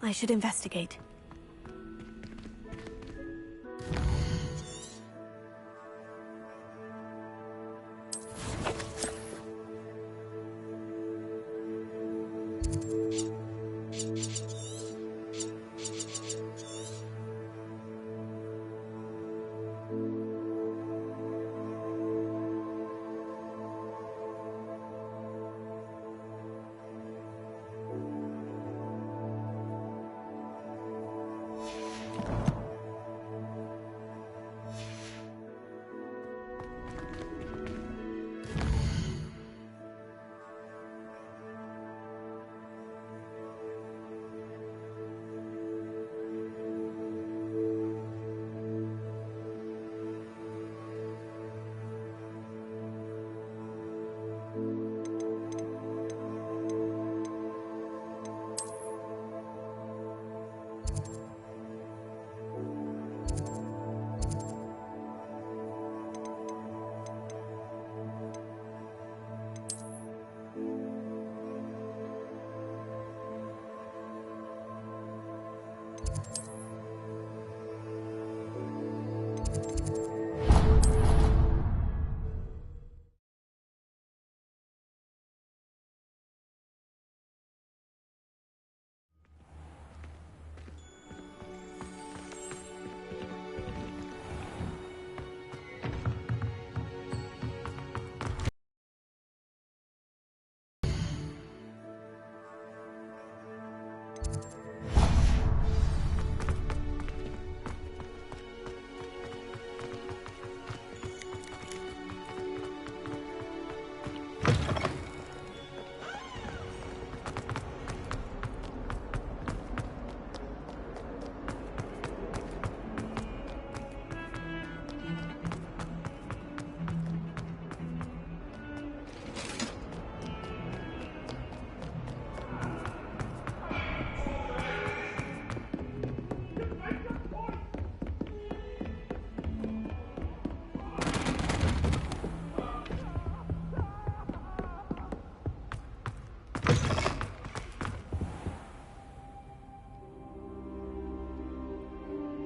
I should investigate.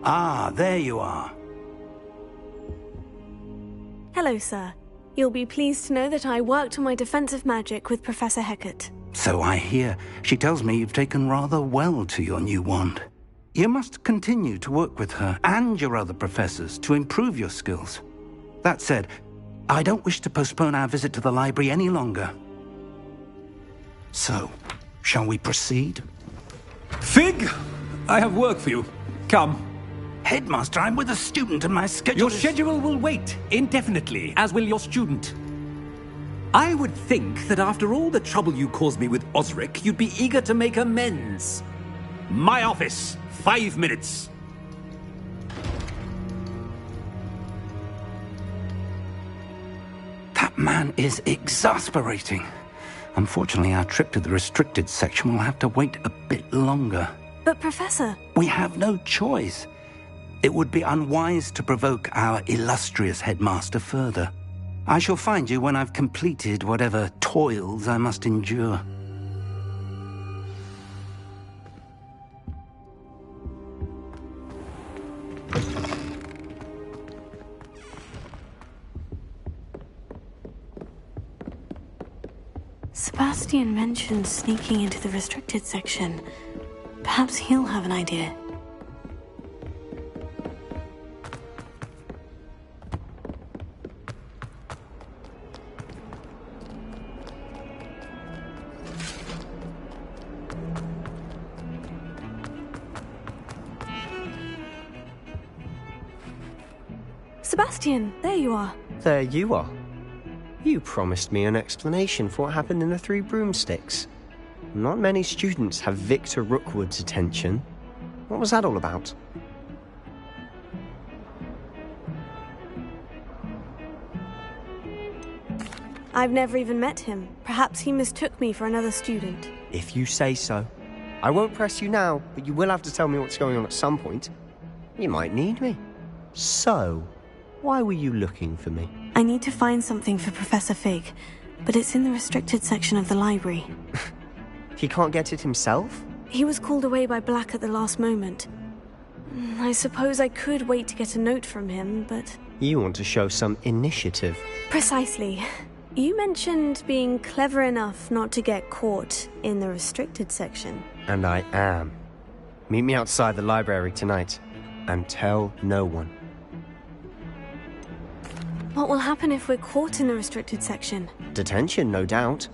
Ah, there you are. Hello, sir. You'll be pleased to know that I worked on my defensive magic with Professor Hecat. So I hear. She tells me you've taken rather well to your new wand. You must continue to work with her and your other professors to improve your skills. That said, I don't wish to postpone our visit to the library any longer. So, shall we proceed? Fig! I have work for you. Come. Headmaster, I'm with a student and my schedule Your schedule will wait indefinitely, as will your student. I would think that after all the trouble you caused me with Osric, you'd be eager to make amends. My office, 5 minutes. That man is exasperating. Unfortunately, our trip to the restricted section will have to wait a bit longer. But, Professor... We have no choice. It would be unwise to provoke our illustrious headmaster further. I shall find you when I've completed whatever toils I must endure. Sebastian mentioned sneaking into the restricted section. Perhaps he'll have an idea. Sebastian, there you are. There you are. You promised me an explanation for what happened in the Three Broomsticks. Not many students have Victor Rookwood's attention. What was that all about? I've never even met him. Perhaps he mistook me for another student. If you say so. I won't press you now, but you will have to tell me what's going on at some point. You might need me. So, why were you looking for me? I need to find something for Professor Fig, but it's in the restricted section of the library. He can't get it himself? He was called away by Black at the last moment. I suppose I could wait to get a note from him, but... You want to show some initiative. Precisely. You mentioned being clever enough not to get caught in the restricted section. And I am. Meet me outside the library tonight, and tell no one. What will happen if we're caught in the restricted section? Detention, no doubt.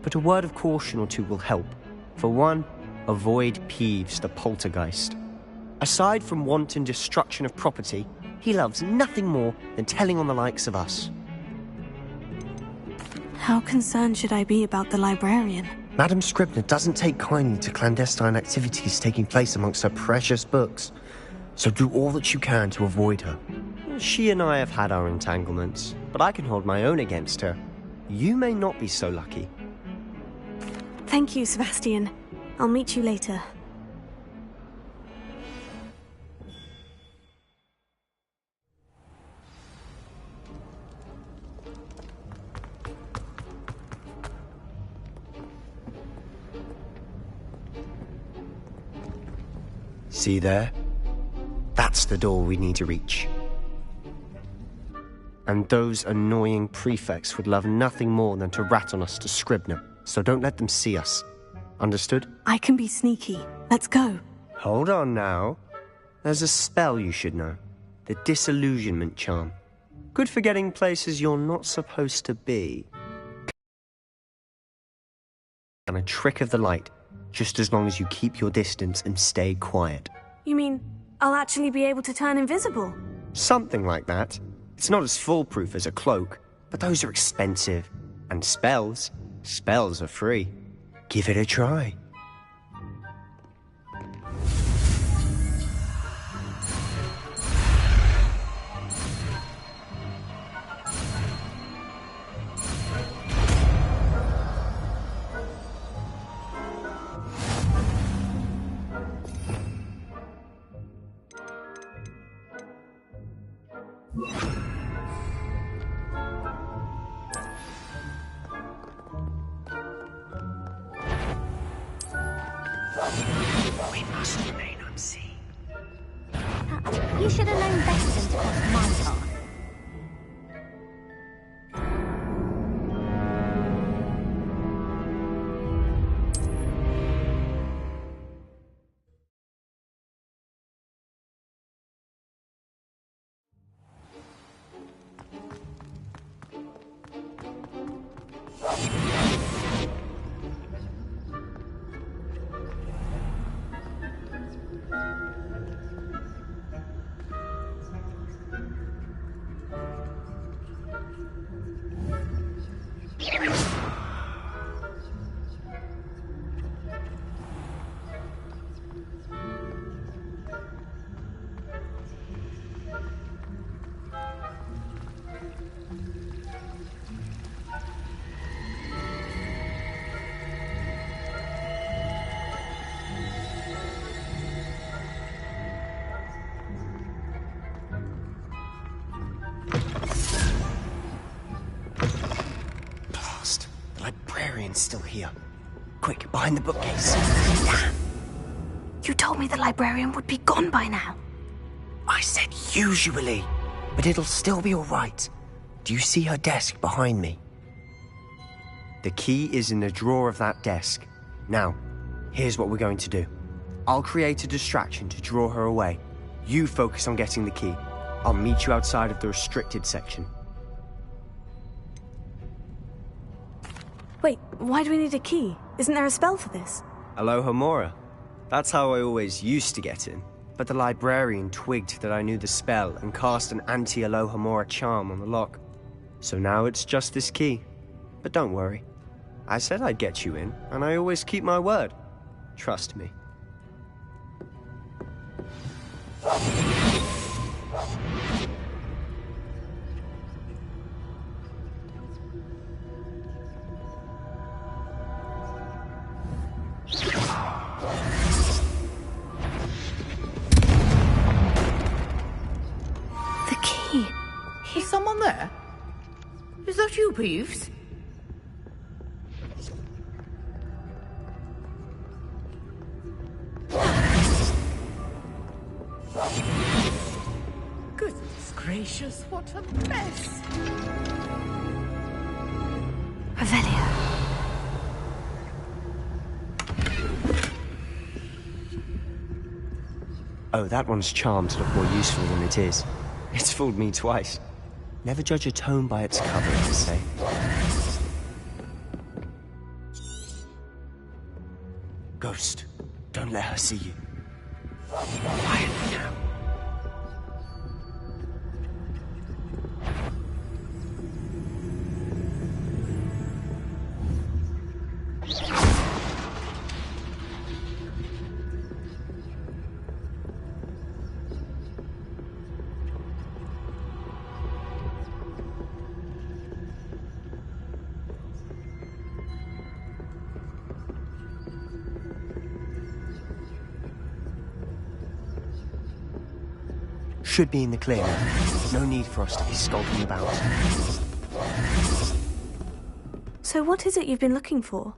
But a word of caution or two will help. For one, avoid Peeves the poltergeist. Aside from wanton destruction of property, he loves nothing more than telling on the likes of us. How concerned should I be about the librarian? Madame Scribner doesn't take kindly to clandestine activities taking place amongst her precious books. So do all that you can to avoid her. She and I have had our entanglements, but I can hold my own against her. You may not be so lucky. Thank you, Sebastian. I'll meet you later. See there? That's the door we need to reach. And those annoying prefects would love nothing more than to rat on us to Scribner, so don't let them see us. Understood? I can be sneaky. Let's go. Hold on now. There's a spell you should know. The disillusionment charm. Good for getting places you're not supposed to be. And a trick of the light, just as long as you keep your distance and stay quiet. You mean I'll actually be able to turn invisible? Something like that. It's not as foolproof as a cloak, but those are expensive. And spells are free. Give it a try. We must remain unseen. You should have known better than to cross my path. Still here. Quick, behind the bookcase. Damn. You told me the librarian would be gone by now. I said usually, but it'll still be all right. Do you see her desk behind me? The key is in the drawer of that desk. Now, here's what we're going to do. I'll create a distraction to draw her away. You focus on getting the key. I'll meet you outside of the restricted section. Wait, why do we need a key? Isn't there a spell for this? Alohomora. That's how I always used to get in. But the librarian twigged that I knew the spell and cast an anti-Alohomora charm on the lock. So now it's just this key. But don't worry. I said I'd get you in, and I always keep my word. Trust me. The key. Is someone there? Is that you, Peeves? gracious, what a mess! Revelio. Oh, that one's charmed to look more useful than it is. It's fooled me twice. Never judge a tome by its cover, I say. Ghost, don't let her see you. Quietly now. Should be in the clear now. No need for us to be skulking about. So what is it you've been looking for?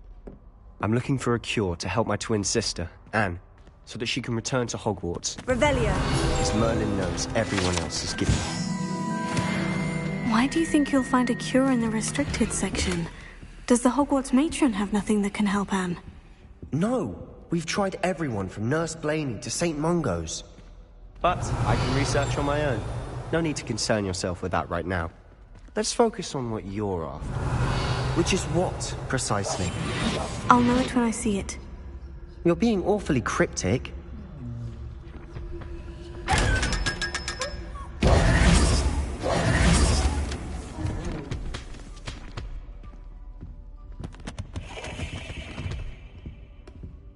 I'm looking for a cure to help my twin sister, Anne, so that she can return to Hogwarts. Revelio. As Merlin knows everyone else is giving. Why do you think you'll find a cure in the restricted section? Does the Hogwarts matron have nothing that can help Anne? No, we've tried everyone from Nurse Blaney to St. Mungo's. But I can research on my own. No need to concern yourself with that right now. Let's focus on what you're after. Which is what, precisely? I'll know it when I see it. You're being awfully cryptic.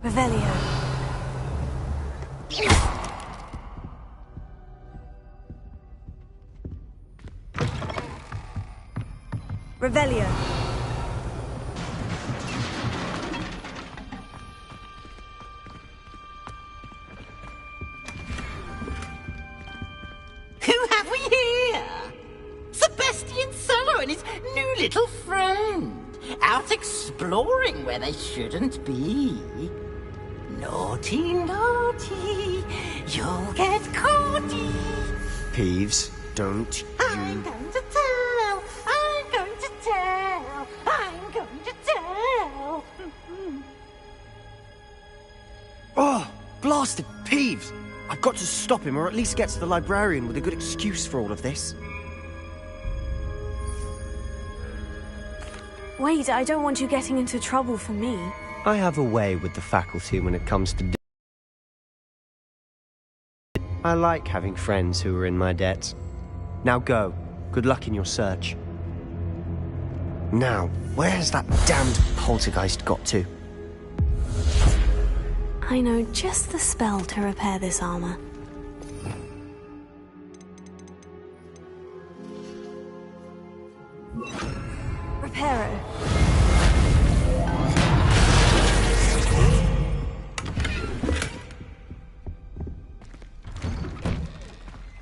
Revelio. Revelio. Who have we here? Sebastian Solo and his new little friend. Out exploring where they shouldn't be. Naughty, naughty, you'll get caughty. Peeves, don't you... I'm going to tell, I'm going to tell, I'm going to tell. Oh, blasted Peeves! I've got to stop him, or at least get to the librarian with a good excuse for all of this. Wait, I don't want you getting into trouble for me. I have a way with the faculty when it comes to... I like having friends who are in my debt. Now go. Good luck in your search. Now, where has that damned poltergeist got to? I know just the spell to repair this armor. Reparo.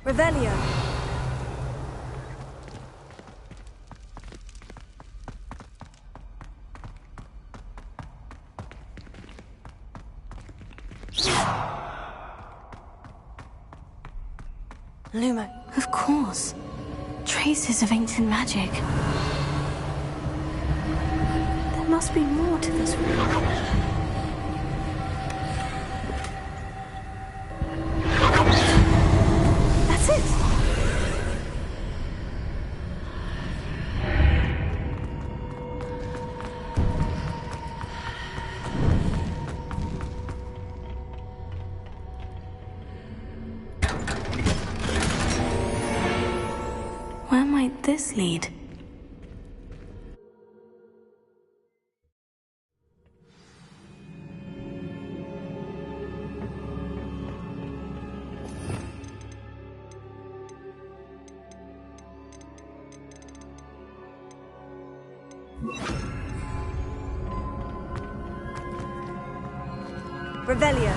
Revelio. Lumo. Of course. Traces of ancient magic. There must be more to this room. That's it! Where might this lead? Revelio.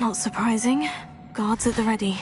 Not surprising. Guards at the ready.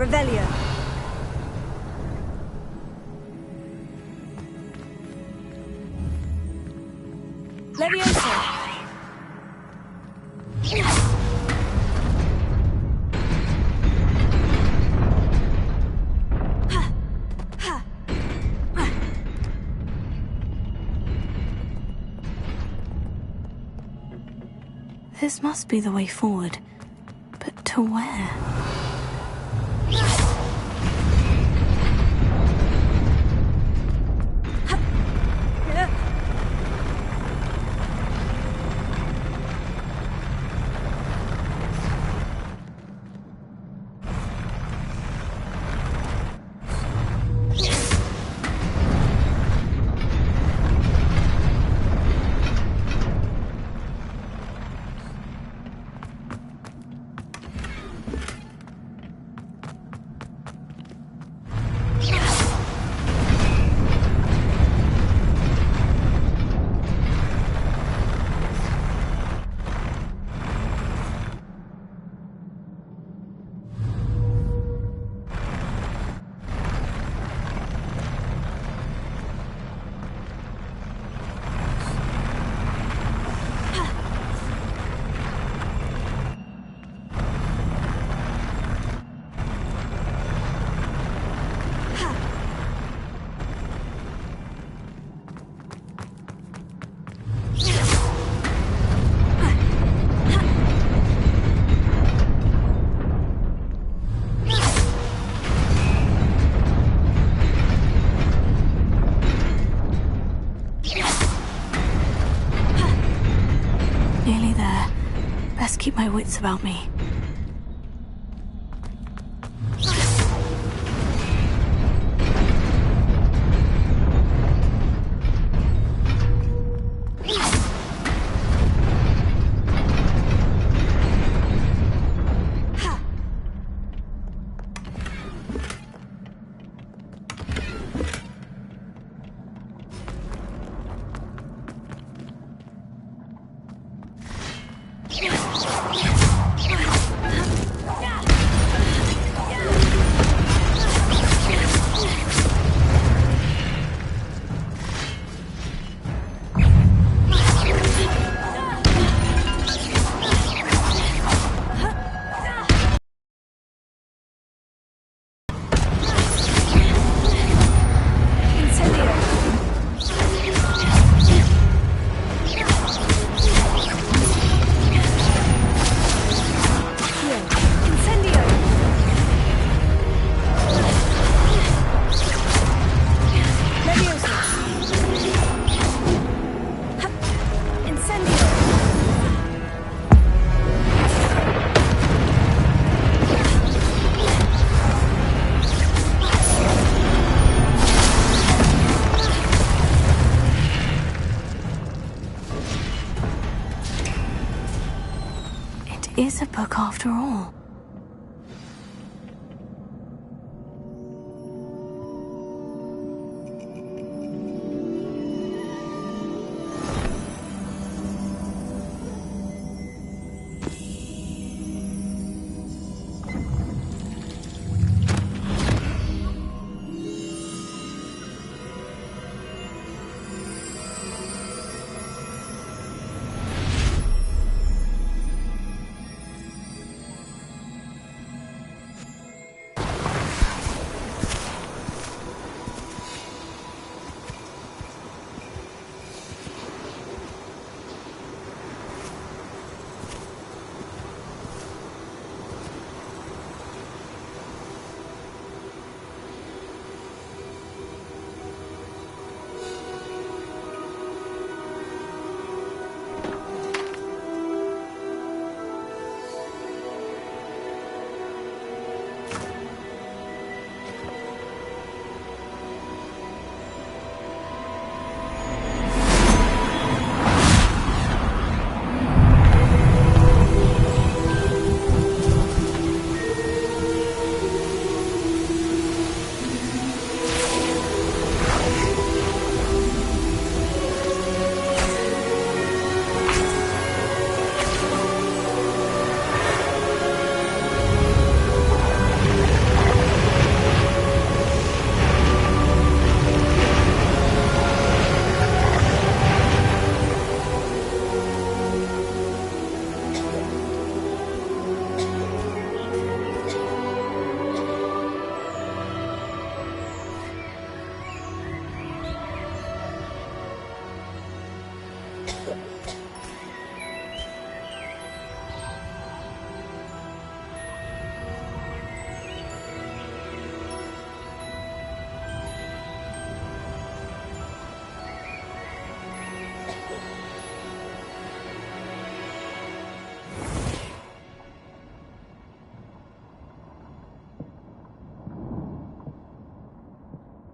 Revelio. Leviosa. This must be the way forward. But to where? Keep my wits about me. Is a book after all.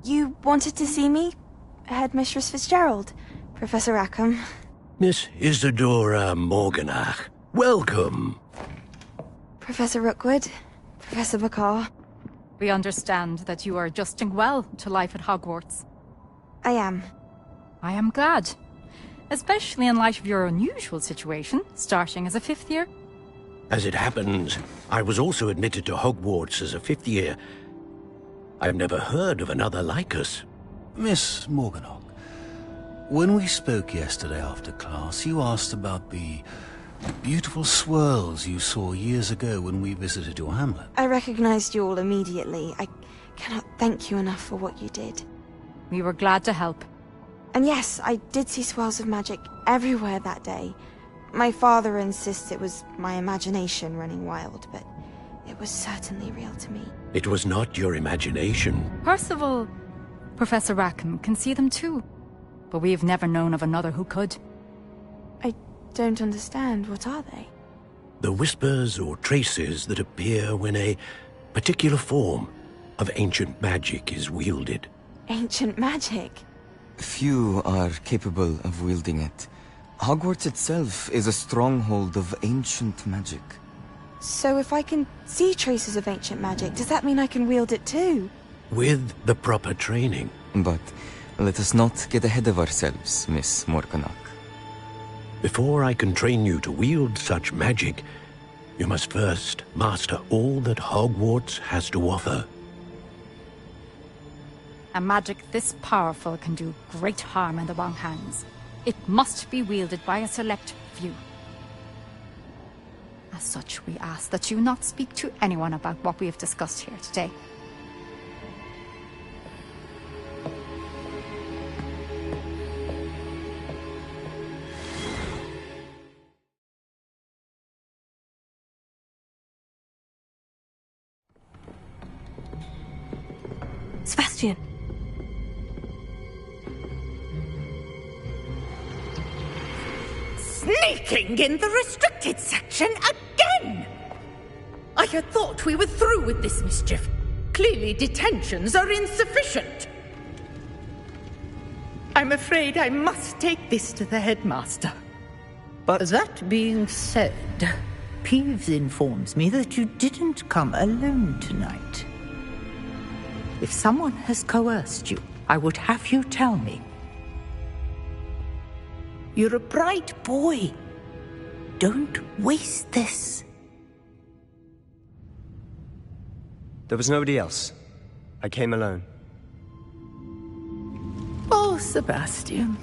You wanted to see me? Headmistress Fitzgerald, Professor Rackham. Miss Isadora Morganach, welcome. Professor Rookwood, Professor Bakar. We understand that you are adjusting well to life at Hogwarts. I am. I am glad. Especially in light of your unusual situation, starting as a 5th year. As it happens, I was also admitted to Hogwarts as a 5th year. I've never heard of another like us. Miss Morganach, when we spoke yesterday after class, you asked about the beautiful swirls you saw years ago when we visited your hamlet. I recognized you all immediately. I cannot thank you enough for what you did. We were glad to help. And yes, I did see swirls of magic everywhere that day. My father insists it was my imagination running wild, but it was certainly real to me. It was not your imagination. Percival, Professor Rackham can see them too. But we've never known of another who could. I don't understand. What are they? The whispers or traces that appear when a particular form of ancient magic is wielded. Ancient magic? Few are capable of wielding it. Hogwarts itself is a stronghold of ancient magic. So if I can see traces of ancient magic, does that mean I can wield it too? With the proper training. But let us not get ahead of ourselves, Miss Morganach. Before I can train you to wield such magic, you must first master all that Hogwarts has to offer. A magic this powerful can do great harm in the wrong hands. It must be wielded by a select few. As such, we ask that you not speak to anyone about what we have discussed here today. Sebastian. Sneaking in the restricted section again! I had thought we were through with this mischief. Clearly detentions are insufficient. I'm afraid I must take this to the headmaster. But that being said, Peeves informs me that you didn't come alone tonight. If someone has coerced you, I would have you tell me. You're a bright boy. Don't waste this. There was nobody else. I came alone. Oh, Sebastian.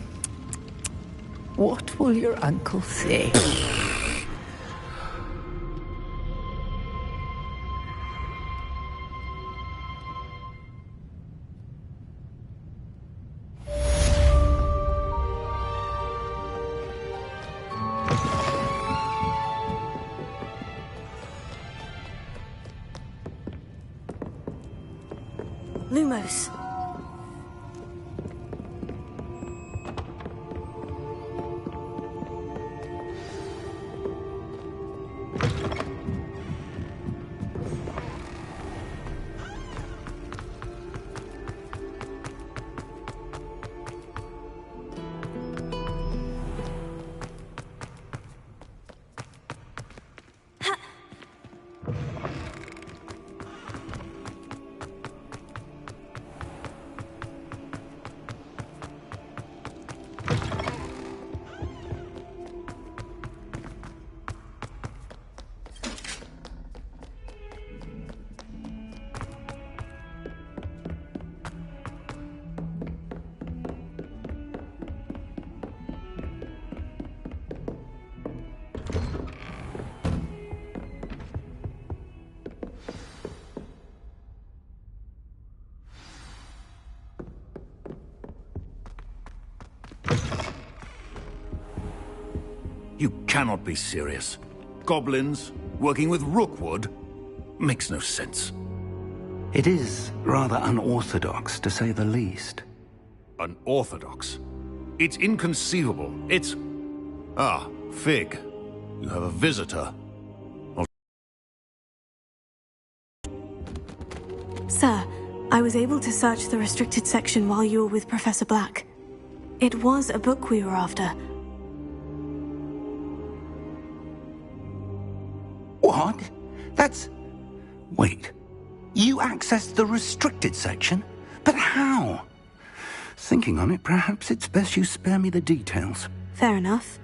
What will your uncle say? Lumos. You cannot be serious. Goblins working with Rookwood makes no sense. It is rather unorthodox, to say the least. Unorthodox? It's inconceivable. It's... Ah, Fig. You have a visitor. Sir, I I was able to search the restricted section while you were with Professor Black. It was a book we were after. What? That's... Wait. You accessed the restricted section? But how? Thinking on it, perhaps it's best you spare me the details. Fair enough.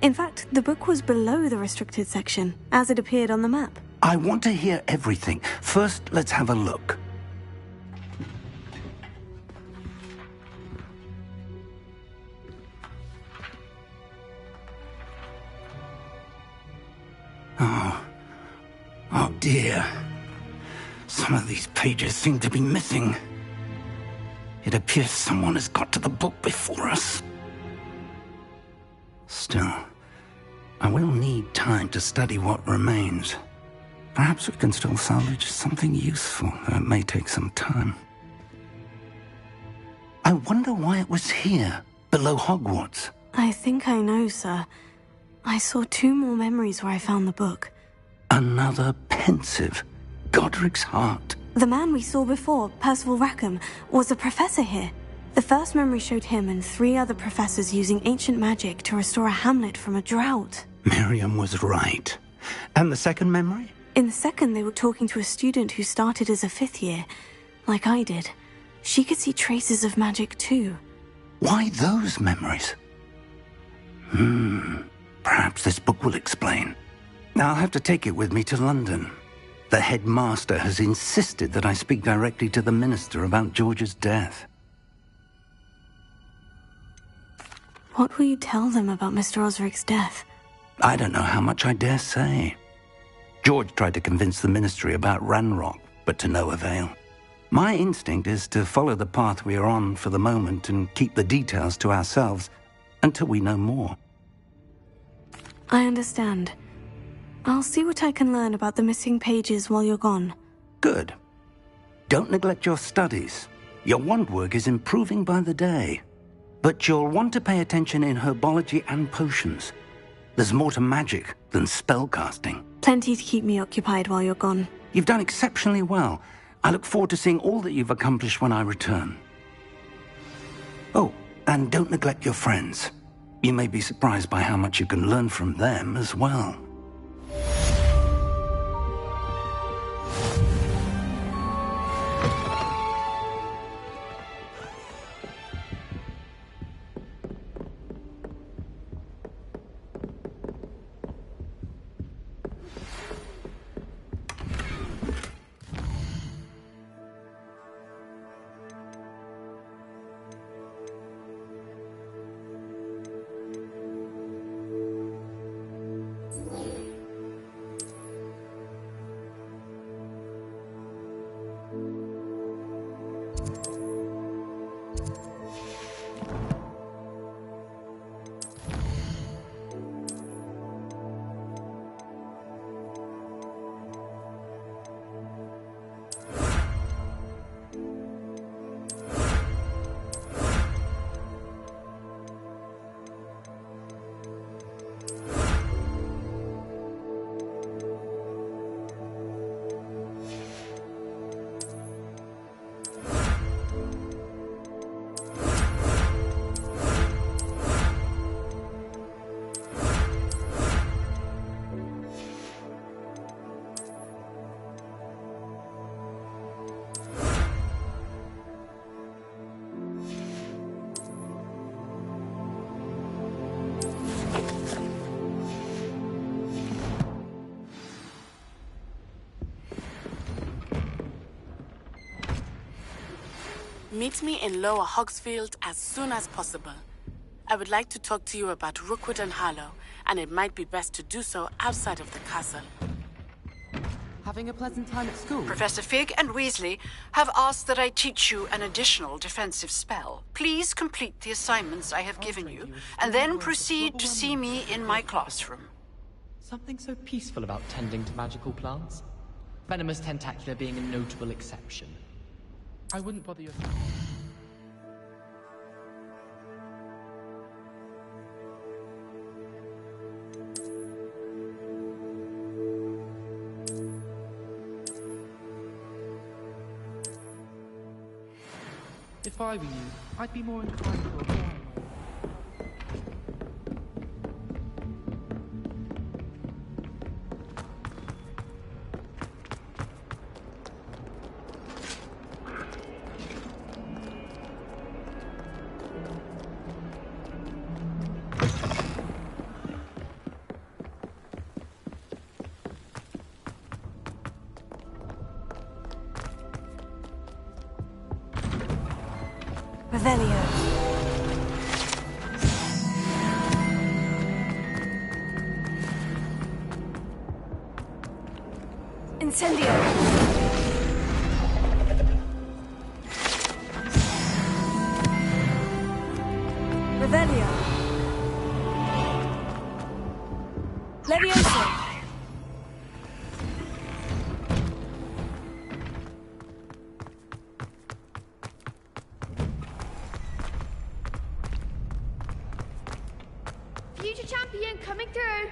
In fact, the book was below the restricted section, as it appeared on the map. I want to hear everything. First, let's have a look. Oh dear. Some of these pages seem to be missing. It appears someone has got to the book before us. Still, I will need time to study what remains. Perhaps we can still salvage something useful, though it may take some time. I wonder why it was here, below Hogwarts. I think I know, sir. I saw 2 more memories where I found the book. Another pensive. Godric's heart. The man we saw before, Percival Rackham, was a professor here. The first memory showed him and 3 other professors using ancient magic to restore a hamlet from a drought. Miriam was right. And the second memory? In the second, they were talking to a student who started as a 5th year, like I did. She could see traces of magic too. Why those memories? Perhaps this book will explain. I'll have to take it with me to London. The headmaster has insisted that I speak directly to the minister about George's death. What will you tell them about Mr. Osric's death? I don't know how much I dare say. George tried to convince the ministry about Ranrock, but to no avail. My instinct is to follow the path we are on for the moment and keep the details to ourselves until we know more. I understand. I'll see what I can learn about the missing pages while you're gone. Good. Don't neglect your studies. Your wand work is improving by the day. But you'll want to pay attention in herbology and potions. There's more to magic than spellcasting. Plenty to keep me occupied while you're gone. You've done exceptionally well. I look forward to seeing all that you've accomplished when I return. Oh, and don't neglect your friends. You may be surprised by how much you can learn from them as well. Meet me in Lower Hogsfield as soon as possible. I would like to talk to you about Rookwood and Harlow, and it might be best to do so outside of the castle. Having a pleasant time at school? Professor Fig and Weasley have asked that I teach you an additional defensive spell. Please complete the assignments I have given you, and then proceed to see me in my classroom. Something so peaceful about tending to magical plants. Venomous Tentacular being a notable exception. I wouldn't bother yourself. If I were you, I'd be more inclined to apply. Revelio. Incendio. Revelio. Levioso. Future champion coming through.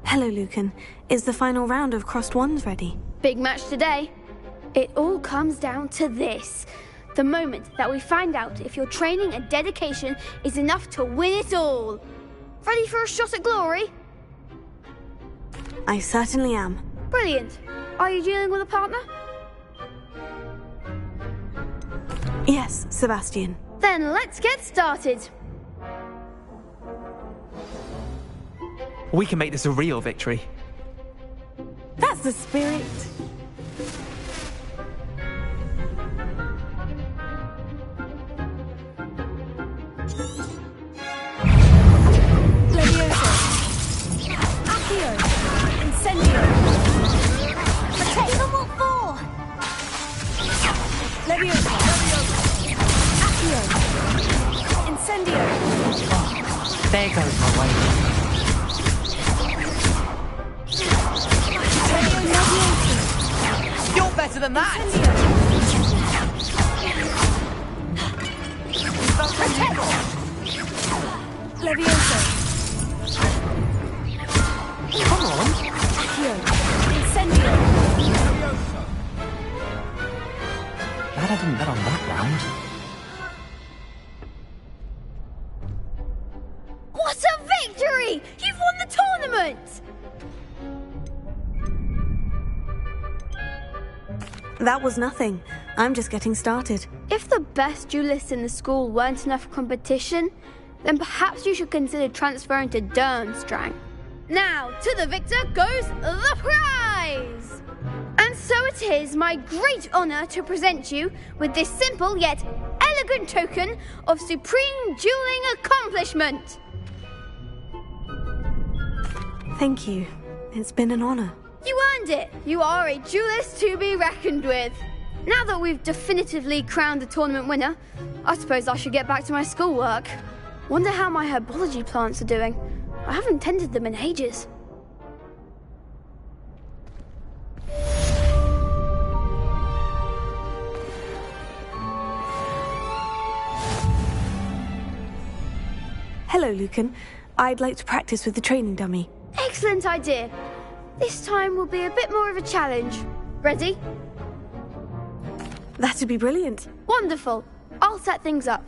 Hello, Lucan. Is the final round of Crossed Wands ready? Big match today. It all comes down to this. The moment that we find out if your training and dedication is enough to win it all. Ready for a shot at glory? I certainly am. Brilliant. Are you dealing with a partner? Yes, Sebastian. Then let's get started. We can make this a real victory. That's the spirit. Levioso. Accio. Incendio. Protect them all four. Levioso. Accio. Incendio. There goes my way. You're better than that! Levioso. Come on! Accio. Incendio. Glad I didn't bet on that round. What a victory! You've won the tournament! That was nothing. I'm just getting started. If the best duelists in the school weren't enough for competition, then perhaps you should consider transferring to Durmstrang. Now, to the victor goes the prize! And so it is my great honour to present you with this simple yet elegant token of supreme dueling accomplishment. Thank you. It's been an honour. You earned it! You are a duelist to be reckoned with. Now that we've definitively crowned the tournament winner, I suppose I should get back to my schoolwork. Wonder how my herbology plants are doing. I haven't tended them in ages. Hello, Lucan. I'd like to practice with the training dummy. Excellent idea. This time will be a bit more of a challenge. Ready? That'd be brilliant. Wonderful. I'll set things up.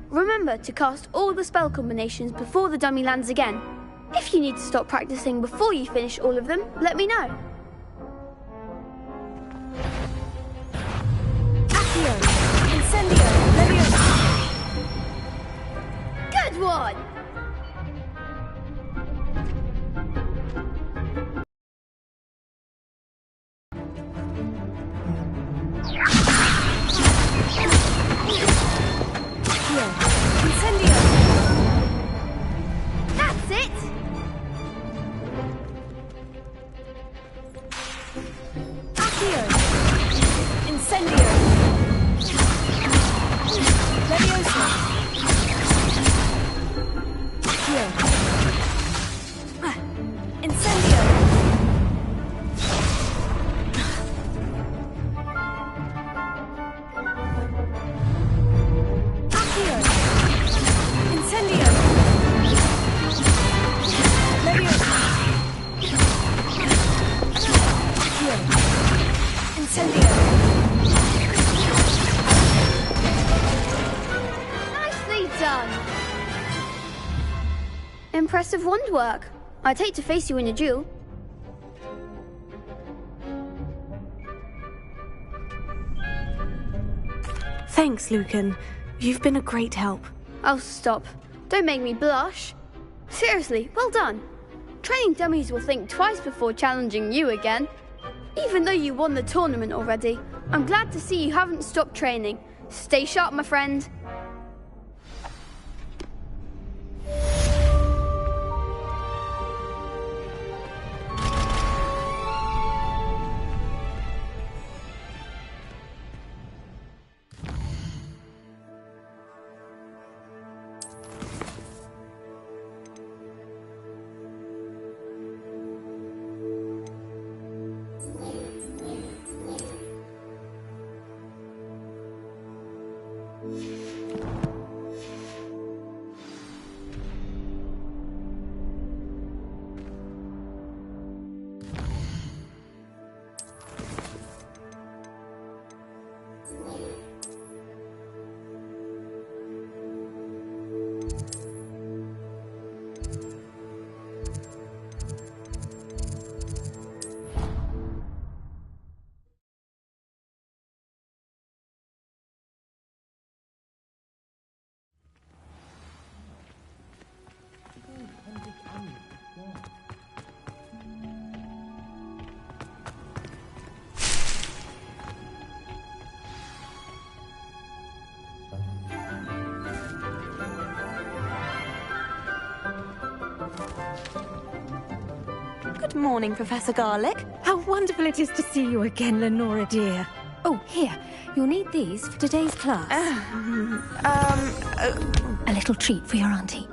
Remember to cast all the spell combinations before the dummy lands again. If you need to stop practicing before you finish all of them, let me know. Accio. Incendio. Levioso. Good one! Incendio. That's it! Accio. Incendio. Levioso. Impressive wand work. I'd hate to face you in a duel. Thanks, Lucan. You've been a great help. Oh, stop. Don't make me blush. Seriously, well done. Training dummies will think twice before challenging you again. Even though you won the tournament already, I'm glad to see you haven't stopped training. Stay sharp, my friend. Good morning, Professor Garlick. How wonderful it is to see you again, Lenora dear. Oh, here. You'll need these for today's class. A little treat for your auntie.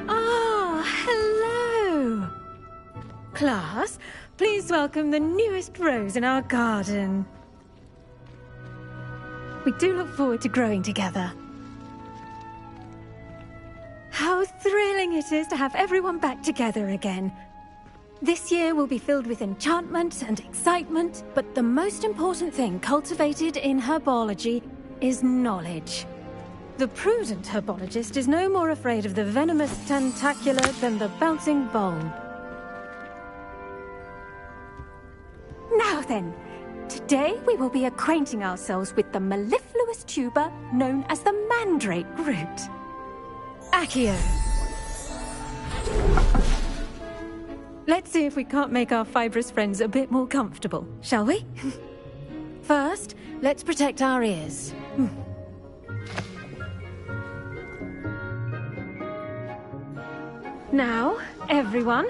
Ah, hello. Class, please welcome the newest rose in our garden. We do look forward to growing together. How thrilling it is to have everyone back together again. This year will be filled with enchantment and excitement, but the most important thing cultivated in herbology is knowledge. The prudent herbologist is no more afraid of the venomous tentacula than the bouncing bulb. Now then, today we will be acquainting ourselves with the mellifluous tuber known as the mandrake root. Accio. Let's see if we can't make our fibrous friends a bit more comfortable, shall we? First, let's protect our ears. Now, everyone,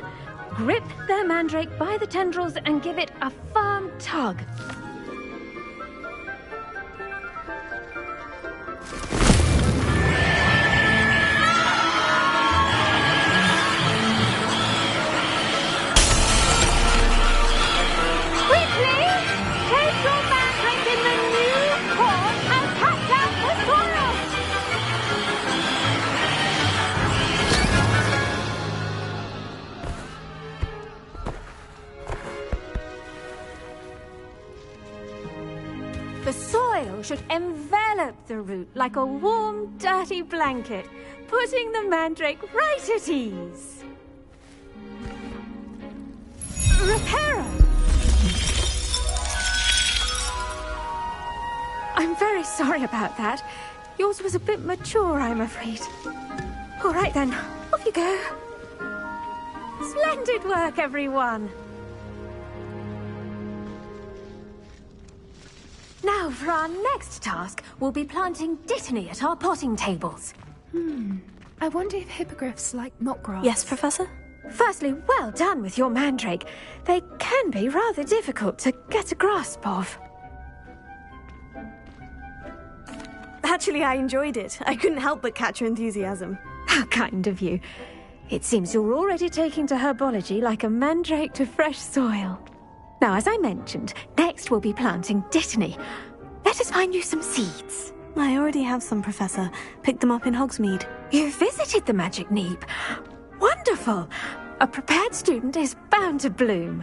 grip their mandrake by the tendrils and give it a firm tug. The soil should envelop the root like a warm, dirty blanket, putting the mandrake right at ease. Reparo! I'm very sorry about that. Yours was a bit mature, I'm afraid. All right then, off you go. Splendid work, everyone. Now, for our next task, we'll be planting dittany at our potting tables. I wonder if hippogriffs like knotgrass. Yes, Professor? Firstly, well done with your mandrake. They can be rather difficult to get a grasp of. Actually, I enjoyed it. I couldn't help but catch your enthusiasm. How kind of you. It seems you're already taking to herbology like a mandrake to fresh soil. Now, as I mentioned, next we'll be planting dittany. Let us find you some seeds. I already have some, Professor. Picked them up in Hogsmeade. You visited the Magic Neep. Wonderful! A prepared student is bound to bloom.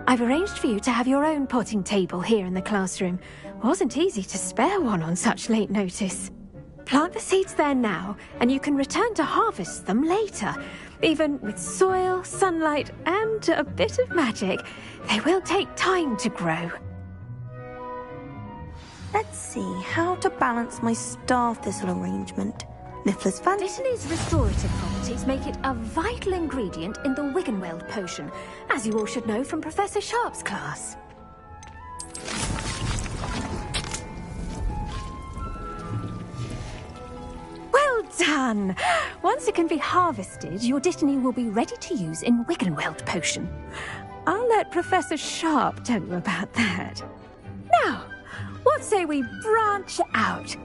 I've arranged for you to have your own potting table here in the classroom. Wasn't easy to spare one on such late notice. Plant the seeds there now, and you can return to harvest them later. Even with soil, sunlight, and a bit of magic, they will take time to grow. Let's see how to balance my star thistle arrangement. Niffler's fancy. Dittany's restorative properties make it a vital ingredient in the Wiggenweld potion, as you all should know from Professor Sharp's class. Well done! Once it can be harvested, your Dittany will be ready to use in Wiggenweld potion. I'll let Professor Sharp tell you about that. Now, what say we branch out?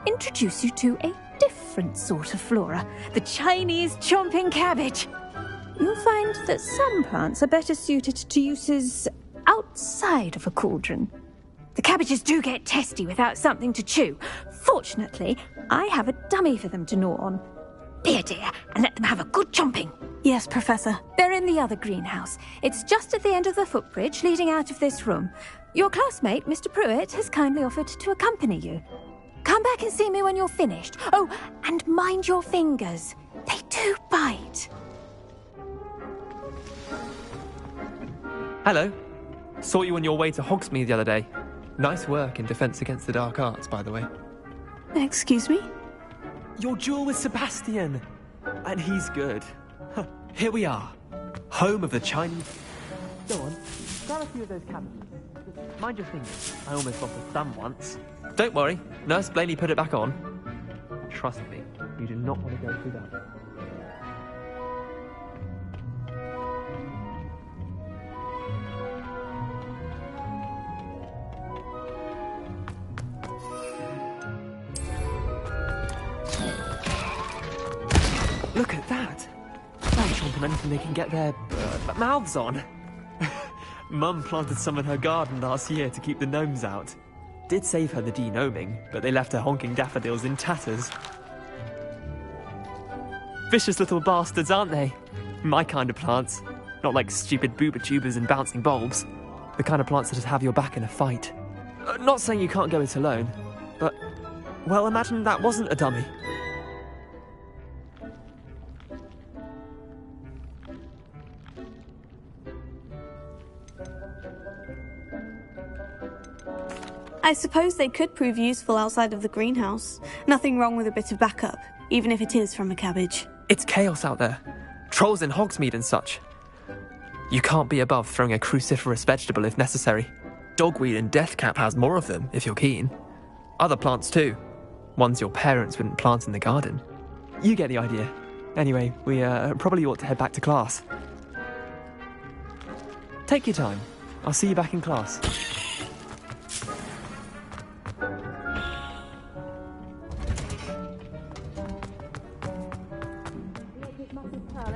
Introduce you to a different sort of flora, the Chinese chomping cabbage. You'll find that some plants are better suited to uses outside of a cauldron. The cabbages do get testy without something to chew. Fortunately, I have a dummy for them to gnaw on. Be a dear and let them have a good chomping. Yes, Professor. They're in the other greenhouse. It's just at the end of the footbridge leading out of this room. Your classmate, Mr. Pruitt, has kindly offered to accompany you. Come back and see me when you're finished. Oh, and mind your fingers. They do bite. Hello. Saw you on your way to Hogsmeade the other day. Nice work in Defense Against the Dark Arts, by the way. Excuse me? Your duel with Sebastian. And he's good. Here we are. Home of the Chinese... Go on. Grab a few of those cabbages. Just mind your fingers. I almost lost a thumb once. Don't worry. Nurse Blaney put it back on. Trust me. You do not want to go through that. Look at that! They'll chomp on anything they can get their mouths on. Mum planted some in her garden last year to keep the gnomes out. Did save her the de-gnoming, but they left her honking daffodils in tatters. Vicious little bastards, aren't they? My kind of plants. Not like stupid booba tubers and bouncing bulbs. The kind of plants that just have your back in a fight. Not saying you can't go it alone, but... well, imagine that wasn't a dummy. I suppose they could prove useful outside of the greenhouse. Nothing wrong with a bit of backup, even if it is from a cabbage. It's chaos out there. Trolls in Hogsmeade and such. You can't be above throwing a cruciferous vegetable if necessary. Dogweed and deathcap has more of them, if you're keen. Other plants too. Ones your parents wouldn't plant in the garden. You get the idea. Anyway, we probably ought to head back to class. Take your time. I'll see you back in class.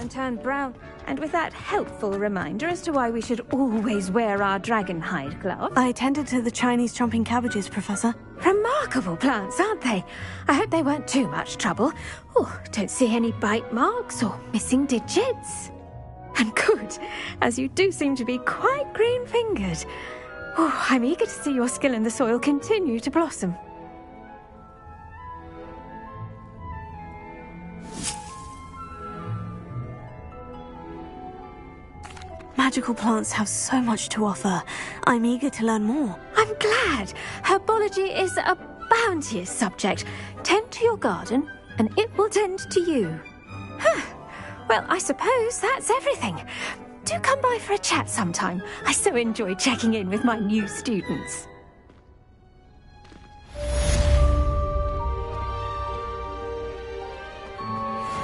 Turned brown, and with that helpful reminder as to why we should always wear our dragon hide gloves. I attended to the Chinese chomping cabbages, Professor. Remarkable plants, aren't they? I hope they weren't too much trouble. Oh, don't see any bite marks or missing digits. And good, as you do seem to be quite green-fingered. Oh, I'm eager to see your skill in the soil continue to blossom. Magical plants have so much to offer. I'm eager to learn more. I'm glad. Herbology is a bounteous subject. Tend to your garden, and it will tend to you. Well, I suppose that's everything. Do come by for a chat sometime. I so enjoy checking in with my new students.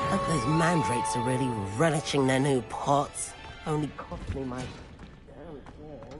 Hope those mandrakes are really relishing their new pots. Only cost me my damn thing.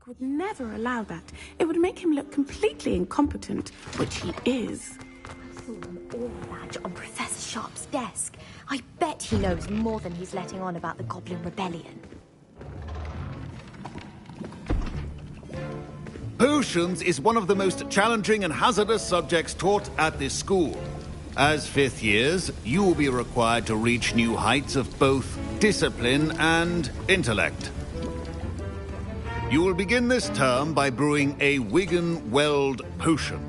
Would never allow that. It would make him look completely incompetent, which he is. I saw them all Sharp's desk. I bet he knows more than he's letting on about the Goblin Rebellion. Potions is one of the most challenging and hazardous subjects taught at this school. As fifth years, you will be required to reach new heights of both discipline and intellect. You will begin this term by brewing a Wiggenweld potion.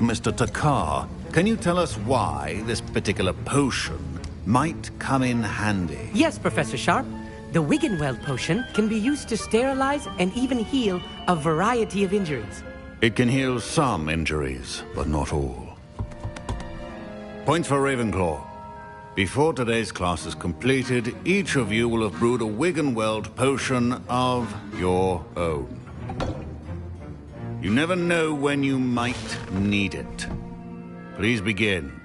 Mr. Takar, can you tell us why this particular potion might come in handy? Yes, Professor Sharp. The Wiggenweld potion can be used to sterilize and even heal a variety of injuries. It can heal some injuries, but not all. Point for Ravenclaw. Before today's class is completed, each of you will have brewed a Wiggenweld potion of your own. You never know when you might need it. Please begin.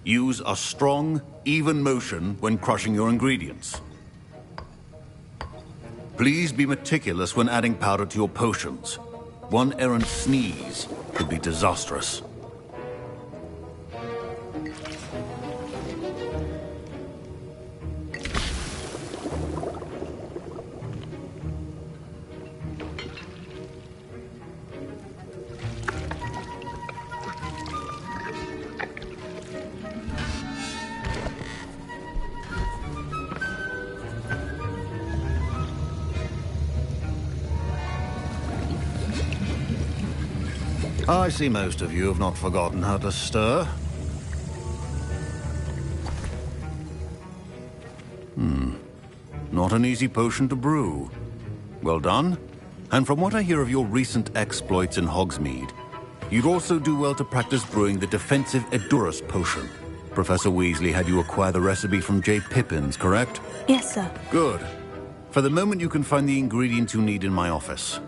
Use a strong, even motion when crushing your ingredients. Please be meticulous when adding powder to your potions. One errant sneeze could be disastrous. I see most of you have not forgotten how to stir. Not an easy potion to brew. Well done. And from what I hear of your recent exploits in Hogsmeade, you'd also do well to practice brewing the defensive Edurus potion. Professor Weasley had you acquire the recipe from J. Pippin's, correct? Yes, sir. Good. For the moment, you can find the ingredients you need in my office.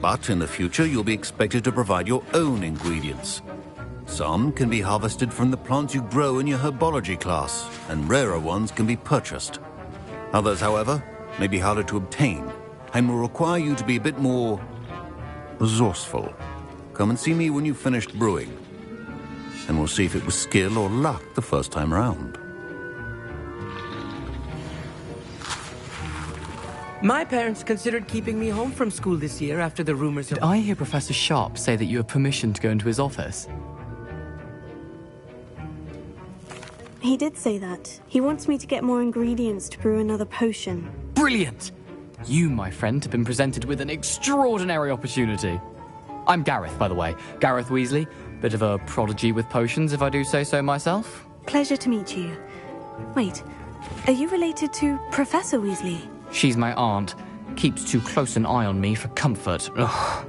But in the future, you'll be expected to provide your own ingredients. Some can be harvested from the plants you grow in your herbology class, and rarer ones can be purchased. Others, however, may be harder to obtain, and will require you to be a bit more resourceful. Come and see me when you've finished brewing, and we'll see if it was skill or luck the first time round. My parents considered keeping me home from school this year after the rumors of— Did I hear Professor Sharp say that you have permission to go into his office? He did say that. He wants me to get more ingredients to brew another potion. Brilliant! You, my friend, have been presented with an extraordinary opportunity. I'm Gareth, by the way. Gareth Weasley. Bit of a prodigy with potions, if I do say so myself. Pleasure to meet you. Wait, are you related to Professor Weasley? She's my aunt. Keeps too close an eye on me for comfort. Ugh.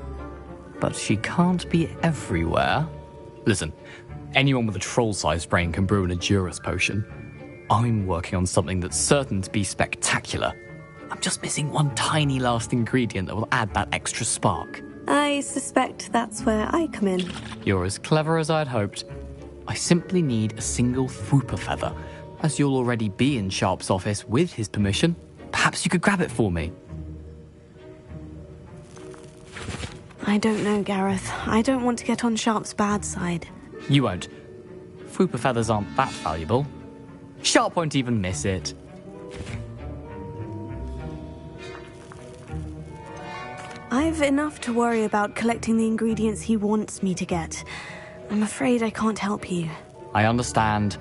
But she can't be everywhere. Listen, anyone with a troll-sized brain can brew an Edurus potion. I'm working on something that's certain to be spectacular. I'm just missing one tiny last ingredient that will add that extra spark. I suspect that's where I come in. You're as clever as I'd hoped. I simply need a single Fwooper feather. As you'll already be in Sharp's office with his permission, perhaps you could grab it for me. I don't know, Gareth. I don't want to get on Sharp's bad side. You won't. Fwooper feathers aren't that valuable. Sharp won't even miss it. I've enough to worry about collecting the ingredients he wants me to get. I'm afraid I can't help you. I understand.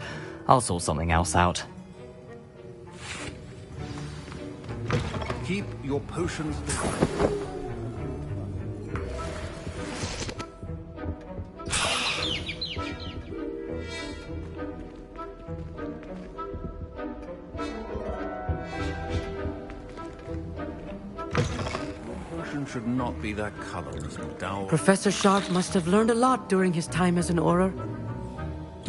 I'll sort something else out. Keep your potions. Potion should not be that color, Miss McDowell. Professor Sharp must have learned a lot during his time as an Auror.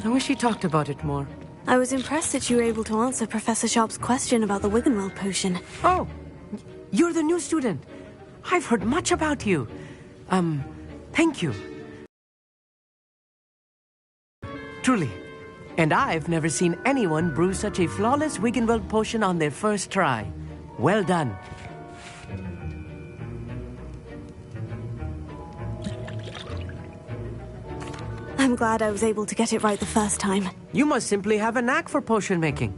I wish he talked about it more. I was impressed that you were able to answer Professor Sharp's question about the Wiggenweld potion. Oh, you're the new student. I've heard much about you. Thank you. Truly. And I've never seen anyone brew such a flawless Wiggenweld potion on their first try. Well done. I'm glad I was able to get it right the first time. You must simply have a knack for potion making.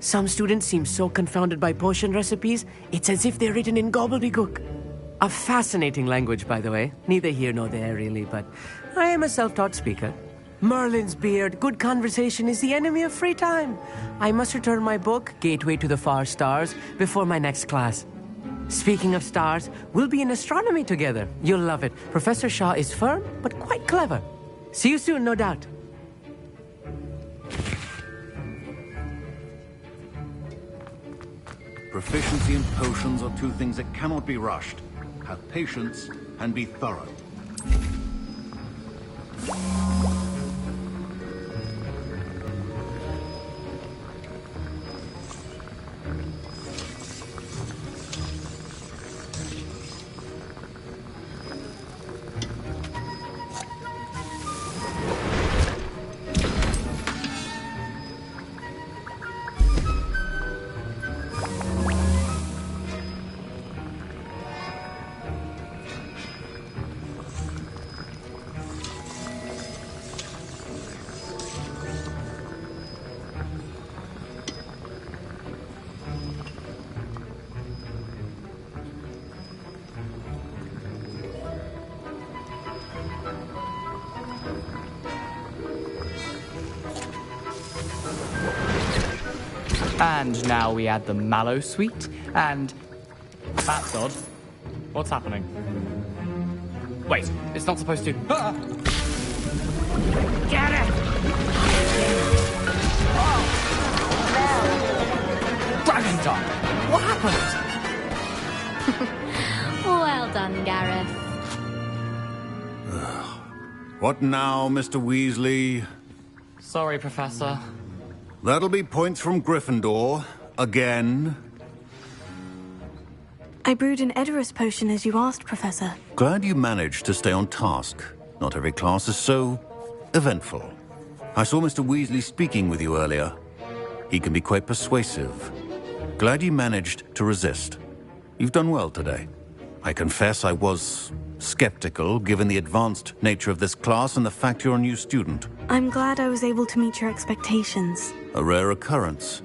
Some students seem so confounded by potion recipes, it's as if they're written in gobbledygook. A fascinating language, by the way. Neither here nor there, really, but I am a self-taught speaker. Merlin's beard, good conversation is the enemy of free time. I must return my book, Gateway to the Far Stars, before my next class. Speaking of stars, we'll be in astronomy together. You'll love it. Professor Shaw is firm, but quite clever. See you soon, no doubt. Proficiency in potions are two things that cannot be rushed. Have patience and be thorough. And now we add the mallow sweet, and... That's odd. What's happening? Wait, it's not supposed to... Ah! Get it! Oh! Dragon Dog! What happened? Well done, Gareth. What now, Mr. Weasley? Sorry, Professor. That'll be points from Gryffindor. Again. I brewed an Edorus potion as you asked, Professor. Glad you managed to stay on task. Not every class is so eventful. I saw Mr. Weasley speaking with you earlier. He can be quite persuasive. Glad you managed to resist. You've done well today. I confess I was skeptical, given the advanced nature of this class and the fact you're a new student. I'm glad I was able to meet your expectations. A rare occurrence.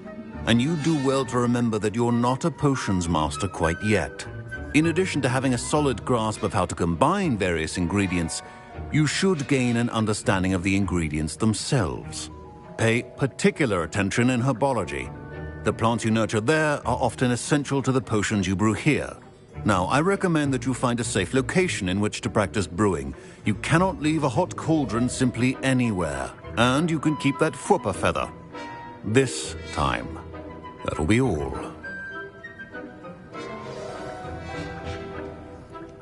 And you do well to remember that you're not a potions master quite yet. In addition to having a solid grasp of how to combine various ingredients, you should gain an understanding of the ingredients themselves. Pay particular attention in herbology. The plants you nurture there are often essential to the potions you brew here. Now, I recommend that you find a safe location in which to practice brewing. You cannot leave a hot cauldron simply anywhere. And you can keep that Fwooper feather. This time. That'll be all.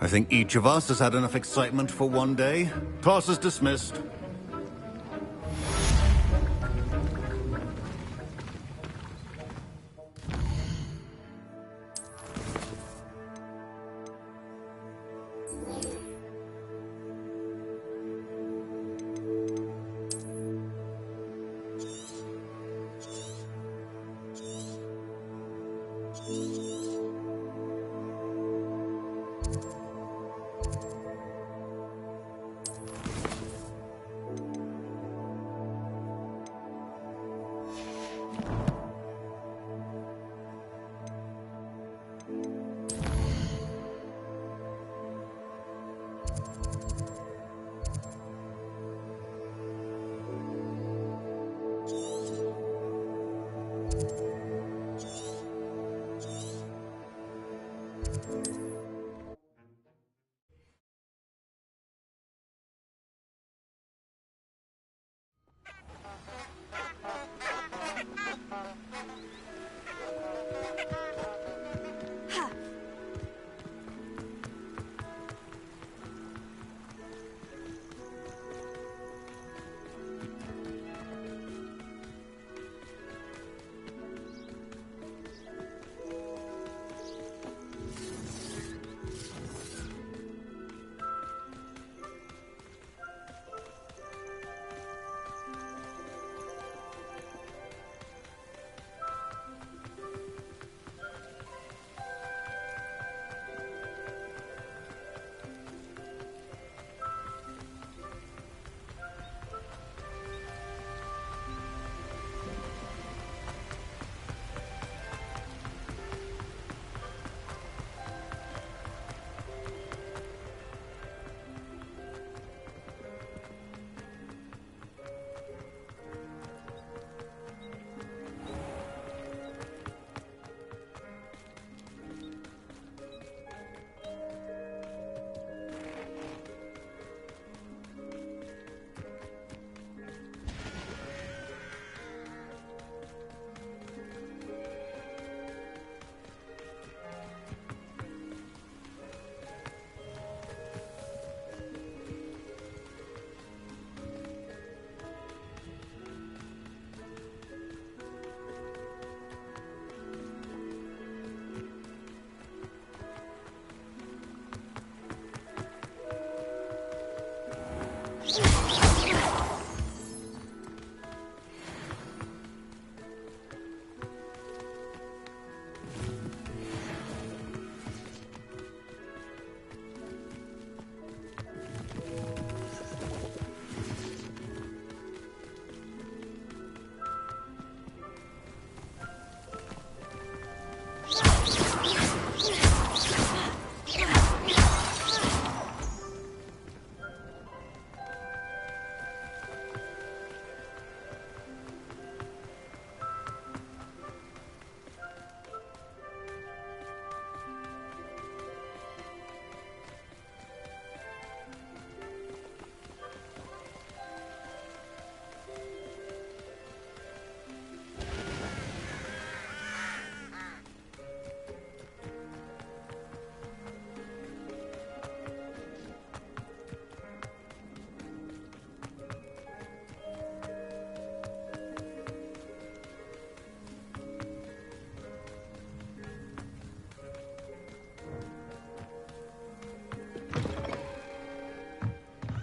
I think each of us has had enough excitement for one day. Class is dismissed.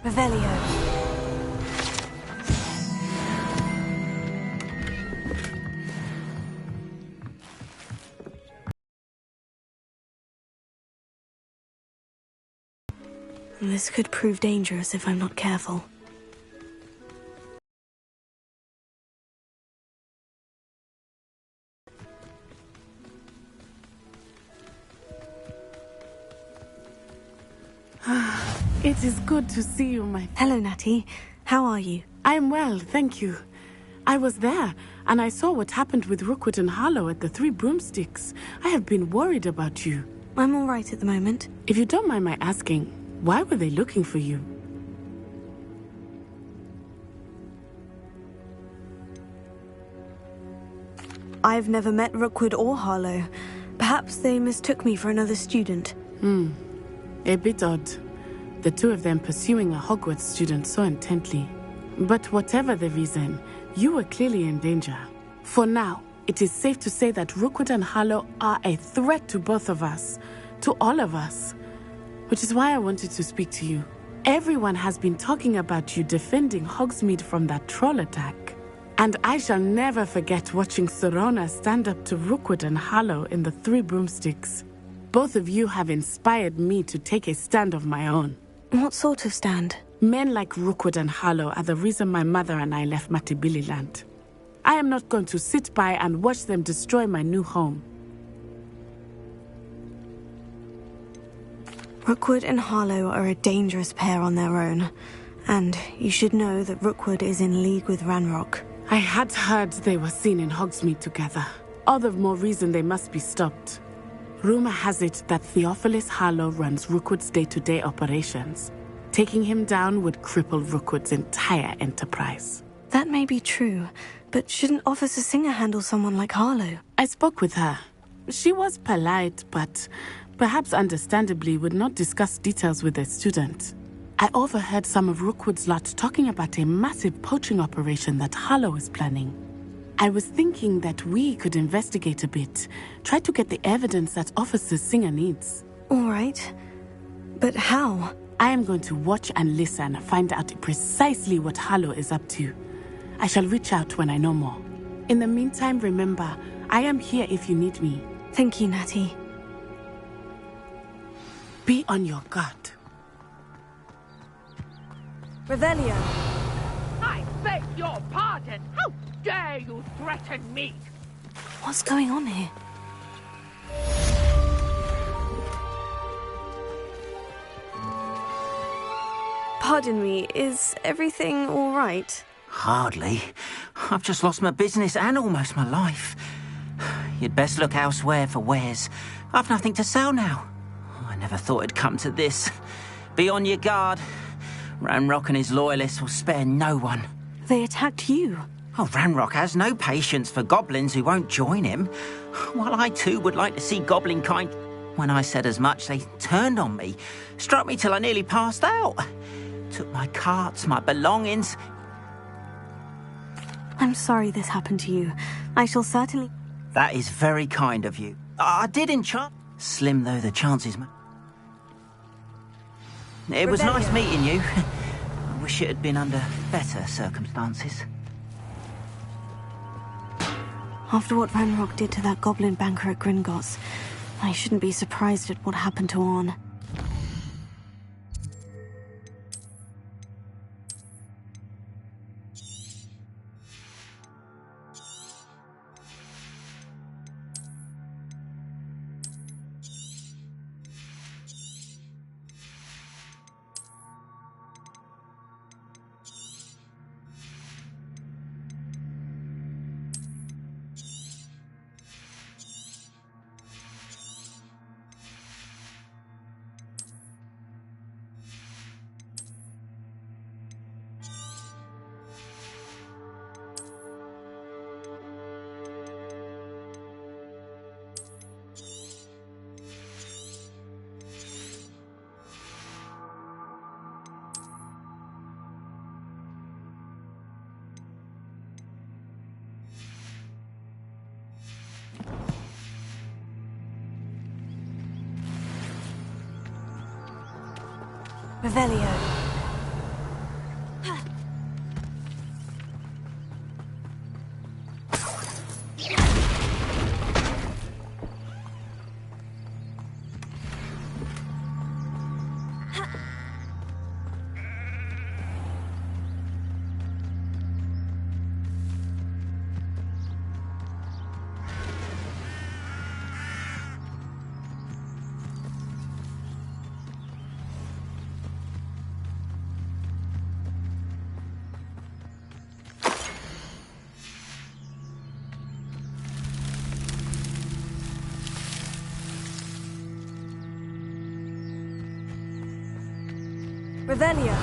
Revelio. This could prove dangerous if I'm not careful. It is good to see you, my... Hello, Natty. How are you? I'm well, thank you. I was there, and I saw what happened with Rookwood and Harlow at the Three Broomsticks. I have been worried about you. I'm all right at the moment. If you don't mind my asking, why were they looking for you? I've never met Rookwood or Harlow. Perhaps they mistook me for another student. A bit odd. The two of them pursuing a Hogwarts student so intently. But whatever the reason, you were clearly in danger. For now, it is safe to say that Rookwood and Harlow are a threat to both of us. To all of us. Which is why I wanted to speak to you. Everyone has been talking about you defending Hogsmeade from that troll attack. And I shall never forget watching Sorona stand up to Rookwood and Harlow in the Three Broomsticks. Both of you have inspired me to take a stand of my own. What sort of stand? Men like Rookwood and Harlow are the reason my mother and I left Matabeleland. I am not going to sit by and watch them destroy my new home. Rookwood and Harlow are a dangerous pair on their own. And you should know that Rookwood is in league with Ranrock. I had heard they were seen in Hogsmeade together. All the more reason they must be stopped. Rumor has it that Theophilus Harlow runs Rookwood's day-to-day operations. Taking him down would cripple Rookwood's entire enterprise. That may be true, but shouldn't Officer Singer handle someone like Harlow? I spoke with her. She was polite, but perhaps understandably would not discuss details with a student. I overheard some of Rookwood's lot talking about a massive poaching operation that Harlow is planning. I was thinking that we could investigate a bit, try to get the evidence that Officer Singer needs. All right. But how? I am going to watch and listen, find out precisely what Harlow is up to. I shall reach out when I know more. In the meantime, remember, I am here if you need me. Thank you, Natty. Be on your guard. Revelio. I beg your pardon. How dare you threaten me? What's going on here? Pardon me, is everything all right? Hardly. I've just lost my business and almost my life. You'd best look elsewhere for wares. I've nothing to sell now. I never thought it'd come to this. Be on your guard. Ranrock and his loyalists will spare no one. They attacked you. Oh, Ranrock has no patience for goblins who won't join him. While I too would like to see goblin kind... When I said as much, they turned on me. Struck me till I nearly passed out. Took my carts, my belongings. I'm sorry this happened to you. I shall certainly... That is very kind of you. I did enchant... Slim though the chances... It was nice meeting you. I wish it had been under better circumstances. After what Ranrock did to that goblin banker at Gringotts, I shouldn't be surprised at what happened to Orn. Revelio. Revelio.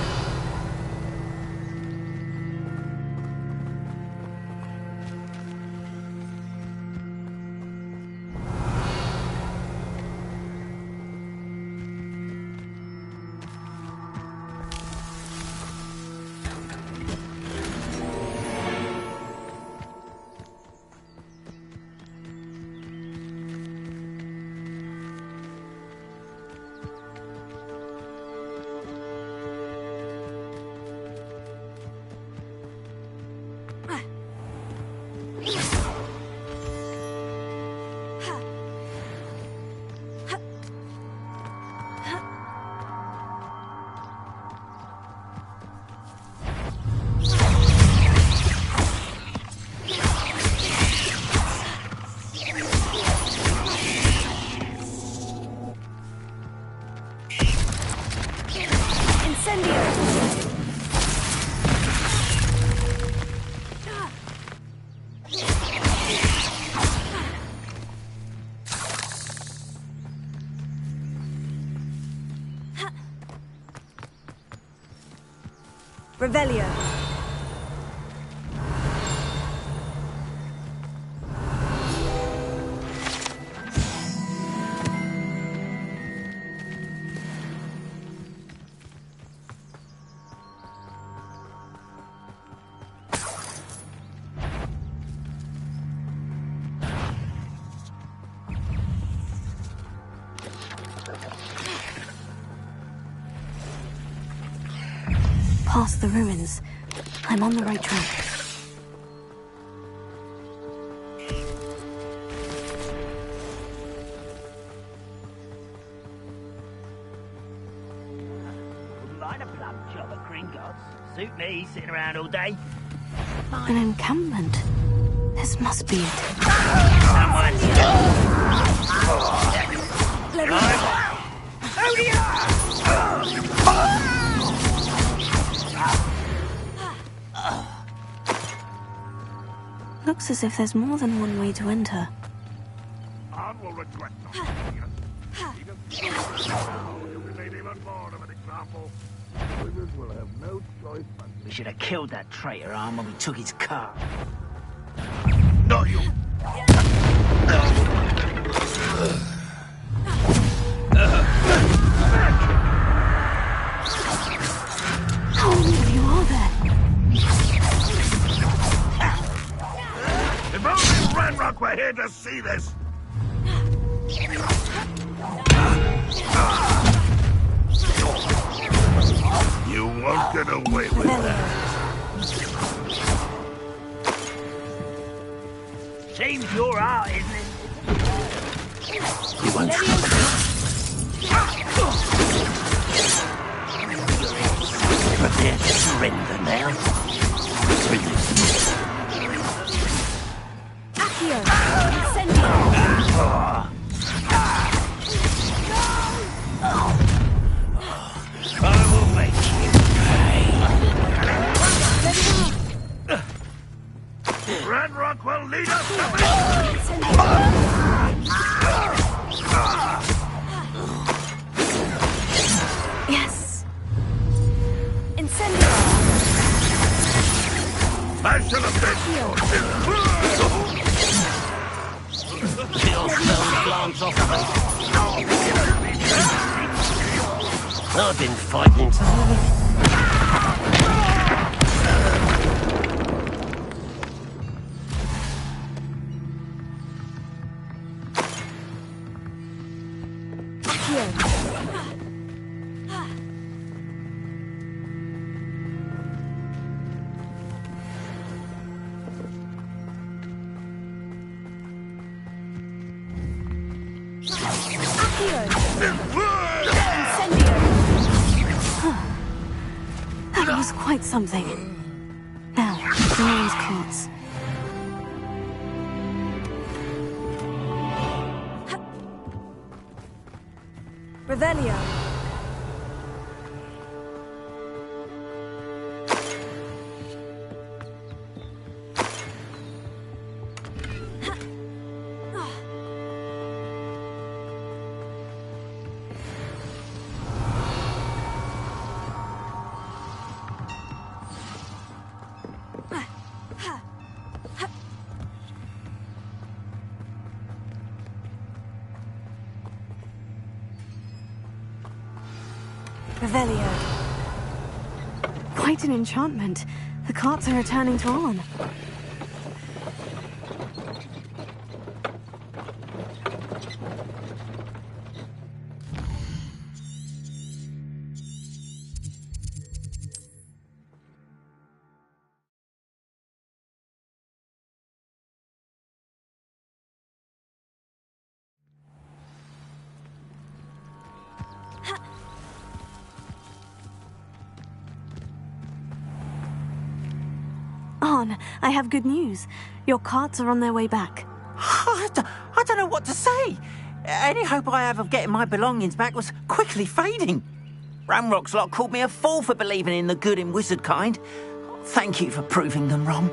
Revelio. Past the ruins. I'm on the right track. Wouldn't mind a plum job at Gringotts. Suit me, sitting around all day. An encampment. This must be it. Someone's Looks as if there's more than one way to enter. I will regret nothing. You made even more of an example. Wizards will have no choice but... We should have killed that traitor arm when we took his car. No, you... How many of you are there? If only Ranrock were here to see this! You won't get away with that. Seems your art, isn't it? You won't prepare to surrender now. Accio! Incendio! I will make you pay. Ranrock will lead us Yes. Incendio! I should have Glance off of I've been fighting That was quite something. Now, Joanne's courts. Revelio. Revelio. Quite an enchantment. The carts are returning to on. Arn, I have good news. Your carts are on their way back. I don't know what to say. Any hope I have of getting my belongings back was quickly fading. Ramrock's lot called me a fool for believing in the good in wizard kind. Thank you for proving them wrong.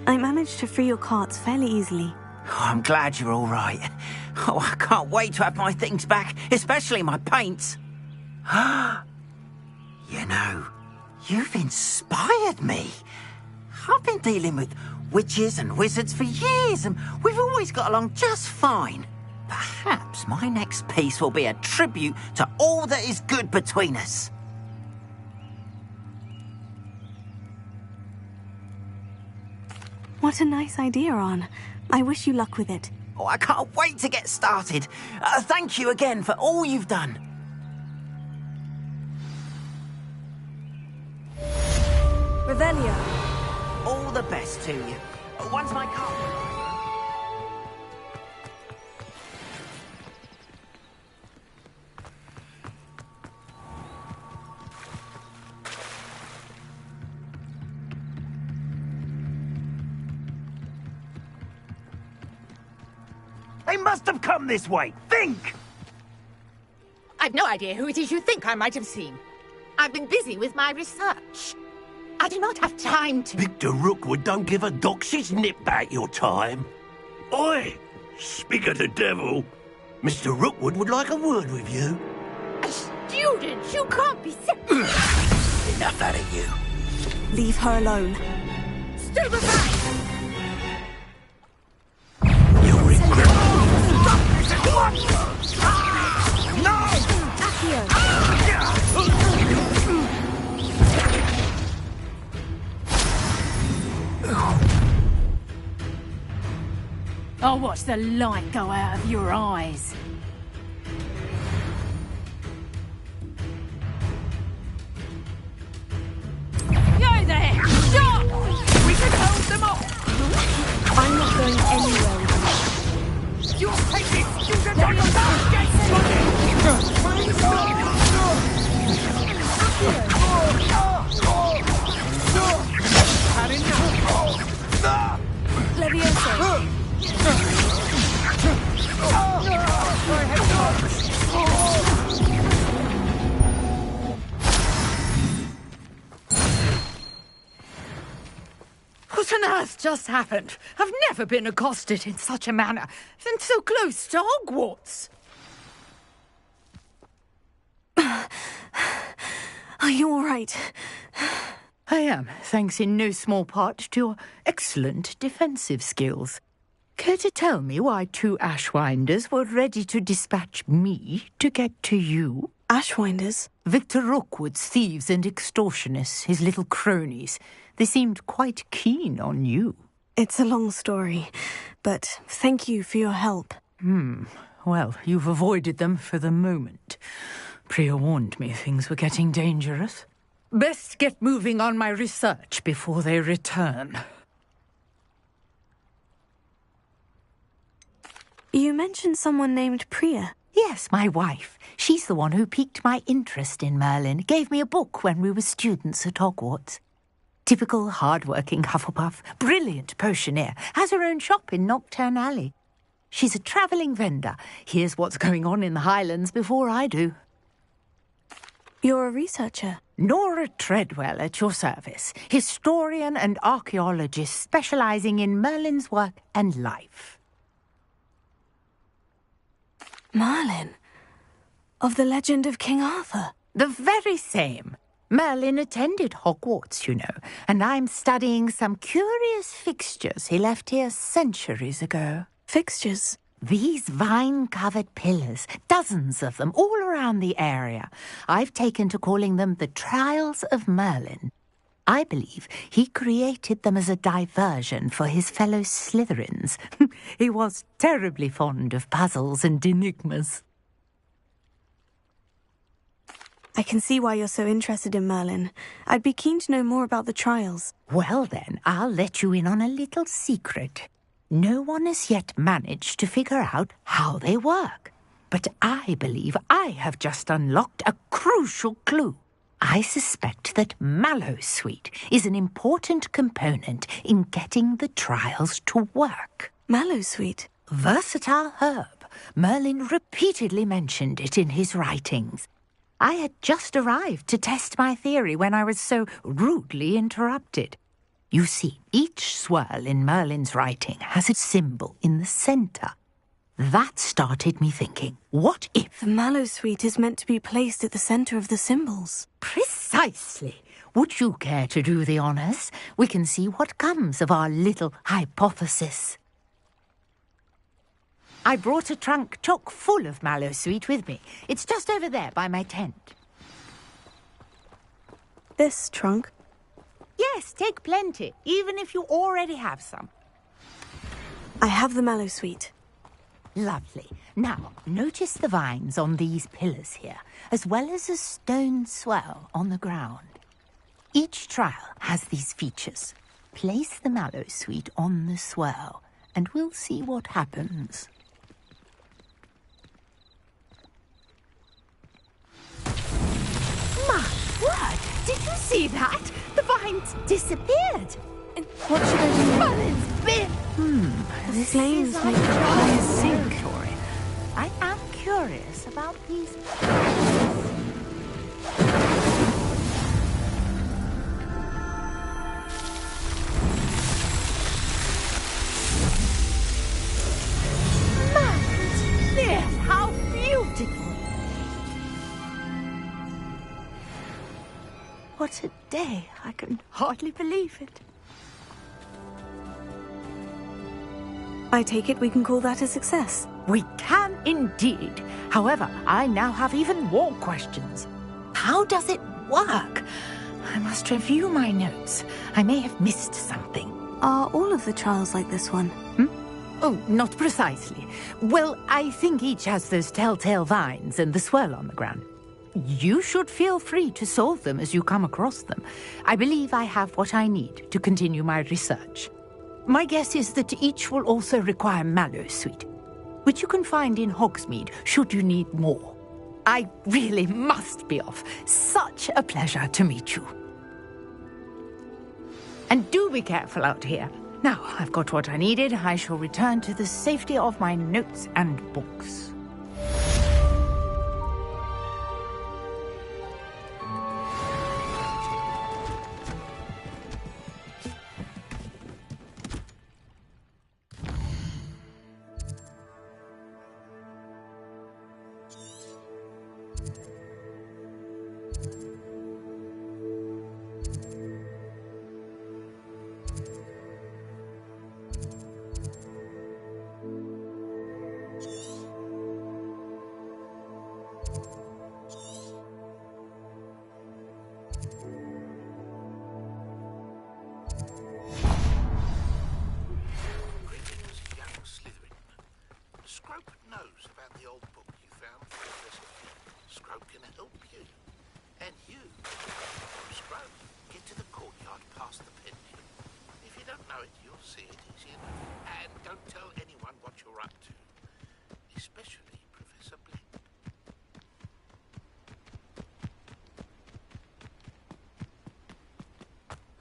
I managed to free your carts fairly easily. Oh, I'm glad you're all right. Oh, I can't wait to have my things back, especially my paints. You know, you've inspired me. I've been dealing with witches and wizards for years, and we've always got along just fine. Perhaps my next piece will be a tribute to all that is good between us. What a nice idea, Arn. I wish you luck with it. Oh, I can't wait to get started. Thank you again for all you've done. Revelio. All the best to you. Once my car... They must have come this way. Think! I've no idea who it is you think I might have seen. I've been busy with my research. I do not have time to... Victor Rookwood don't give a doxy's nip back your time. Oi! Speak of the devil. Mr. Rookwood would like a word with you. A student? You can't be Enough out of you. Leave her alone. Stupefy! You'll regret What? No! I'll watch the light go out of your eyes. Yo there! Stop! We can hold them off! I'm not going anywhere with you. You'll take this! You can take them down! Levioso. What on earth just happened? I've never been accosted in such a manner, and so close to Hogwarts. Are you all right? I am, thanks in no small part to your excellent defensive skills. Care to tell me why 2 Ashwinders were ready to dispatch me to get to you? Ashwinders? Victor Rookwood's thieves and extortionists, his little cronies. They seemed quite keen on you. It's a long story, but thank you for your help. Well, you've avoided them for the moment. Priya warned me things were getting dangerous. Best get moving on my research before they return. You mentioned someone named Priya. Yes, my wife. She's the one who piqued my interest in Merlin. Gave me a book when we were students at Hogwarts. Typical hard-working Hufflepuff, brilliant potioneer, has her own shop in Nocturne Alley. She's a travelling vendor. Hears what's going on in the Highlands before I do. You're a researcher? Nora Treadwell at your service. Historian and archaeologist specialising in Merlin's work and life. Merlin? Of the legend of King Arthur? The very same. Merlin attended Hogwarts, you know, and I'm studying some curious fixtures he left here centuries ago. Fixtures? These vine-covered pillars, dozens of them, all around the area. I've taken to calling them the Trials of Merlin. I believe he created them as a diversion for his fellow Slytherins. He was terribly fond of puzzles and enigmas. I can see why you're so interested in Merlin. I'd be keen to know more about the trials. Well then, I'll let you in on a little secret. No one has yet managed to figure out how they work. But I believe I have just unlocked a crucial clue. I suspect that mallowsweet is an important component in getting the trials to work. Mallowsweet? Versatile herb. Merlin repeatedly mentioned it in his writings. I had just arrived to test my theory when I was so rudely interrupted. You see, each swirl in Merlin's writing has a symbol in the centre. That started me thinking, what if... The mallowsweet is meant to be placed at the centre of the symbols. Precisely. Would you care to do the honours? We can see what comes of our little hypothesis. I brought a trunk chock full of mallowsweet with me. It's just over there by my tent. This trunk? Yes, take plenty, even if you already have some. I have the mallowsweet. Lovely. Now, notice the vines on these pillars here, as well as a stone swell on the ground. Each trial has these features. Place the mallowsweet on the swell, and we'll see what happens. My word! Did you see that? The vines disappeared. What should I do? Merlin's been... The flames make a sanctuary. I am curious about these... Merlin's clear! How beautiful! What a day! I can hardly believe it. I take it we can call that a success. We can indeed. However, I now have even more questions. How does it work? I must review my notes. I may have missed something. Are all of the trials like this one? Oh, not precisely. Well, I think each has those telltale vines and the swirl on the ground. You should feel free to solve them as you come across them. I believe I have what I need to continue my research. My guess is that each will also require mallowsweet, which you can find in Hogsmeade should you need more. I really must be off. Such a pleasure to meet you. And do be careful out here. Now, I've got what I needed. I shall return to the safety of my notes and books.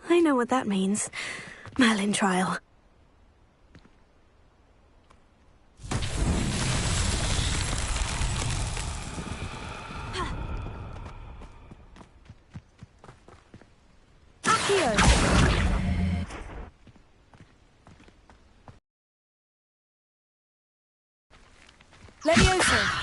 I know what that means. Merlin trial. Leviosa!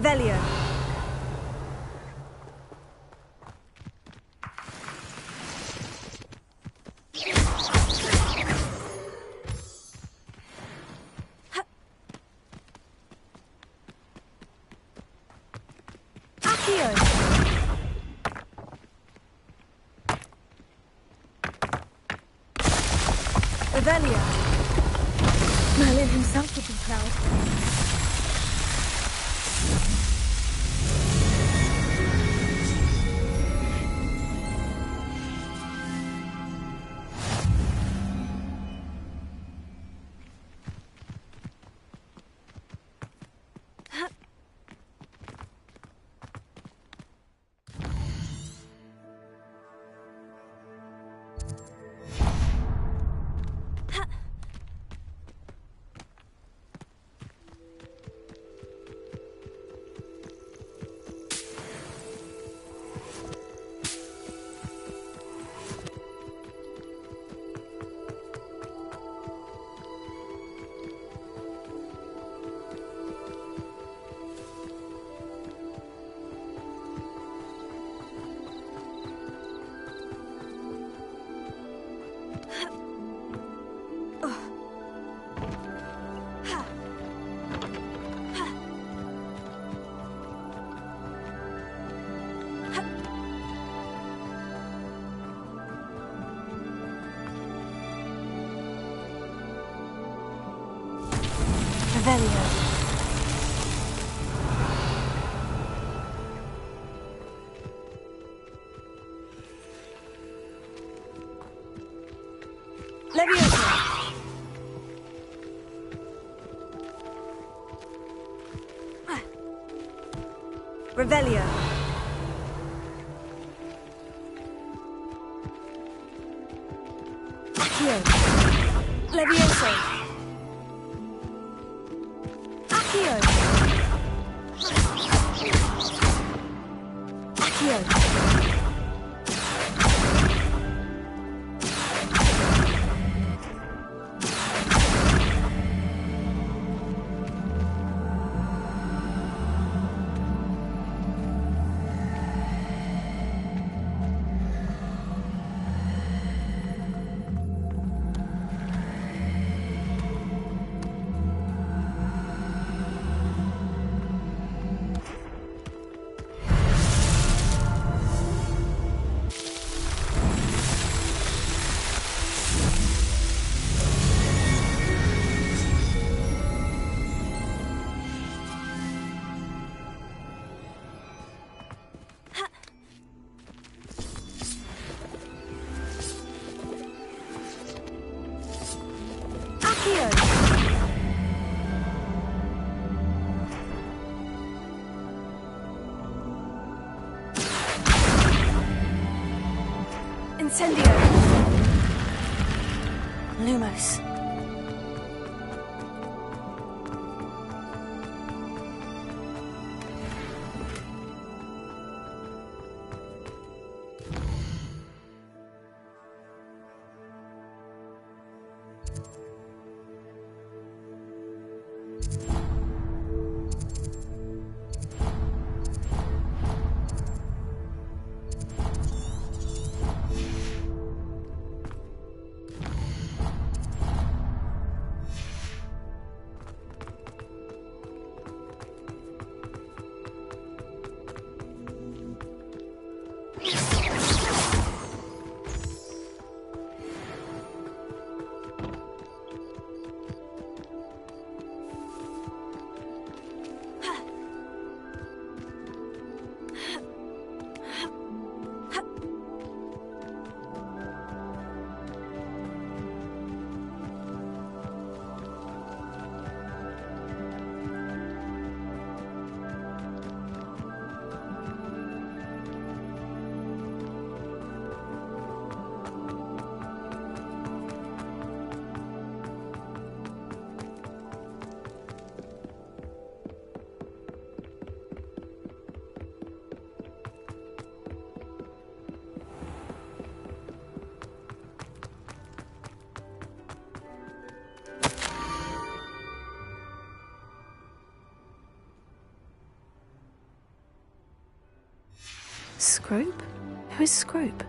Revelio. Revelio. Merlin himself would be proud. Revelio. Leviosa. Revelio. Accio. Leviosa. Accio. Accio. Incendio. Lumos. Scrope? Who is Scrope?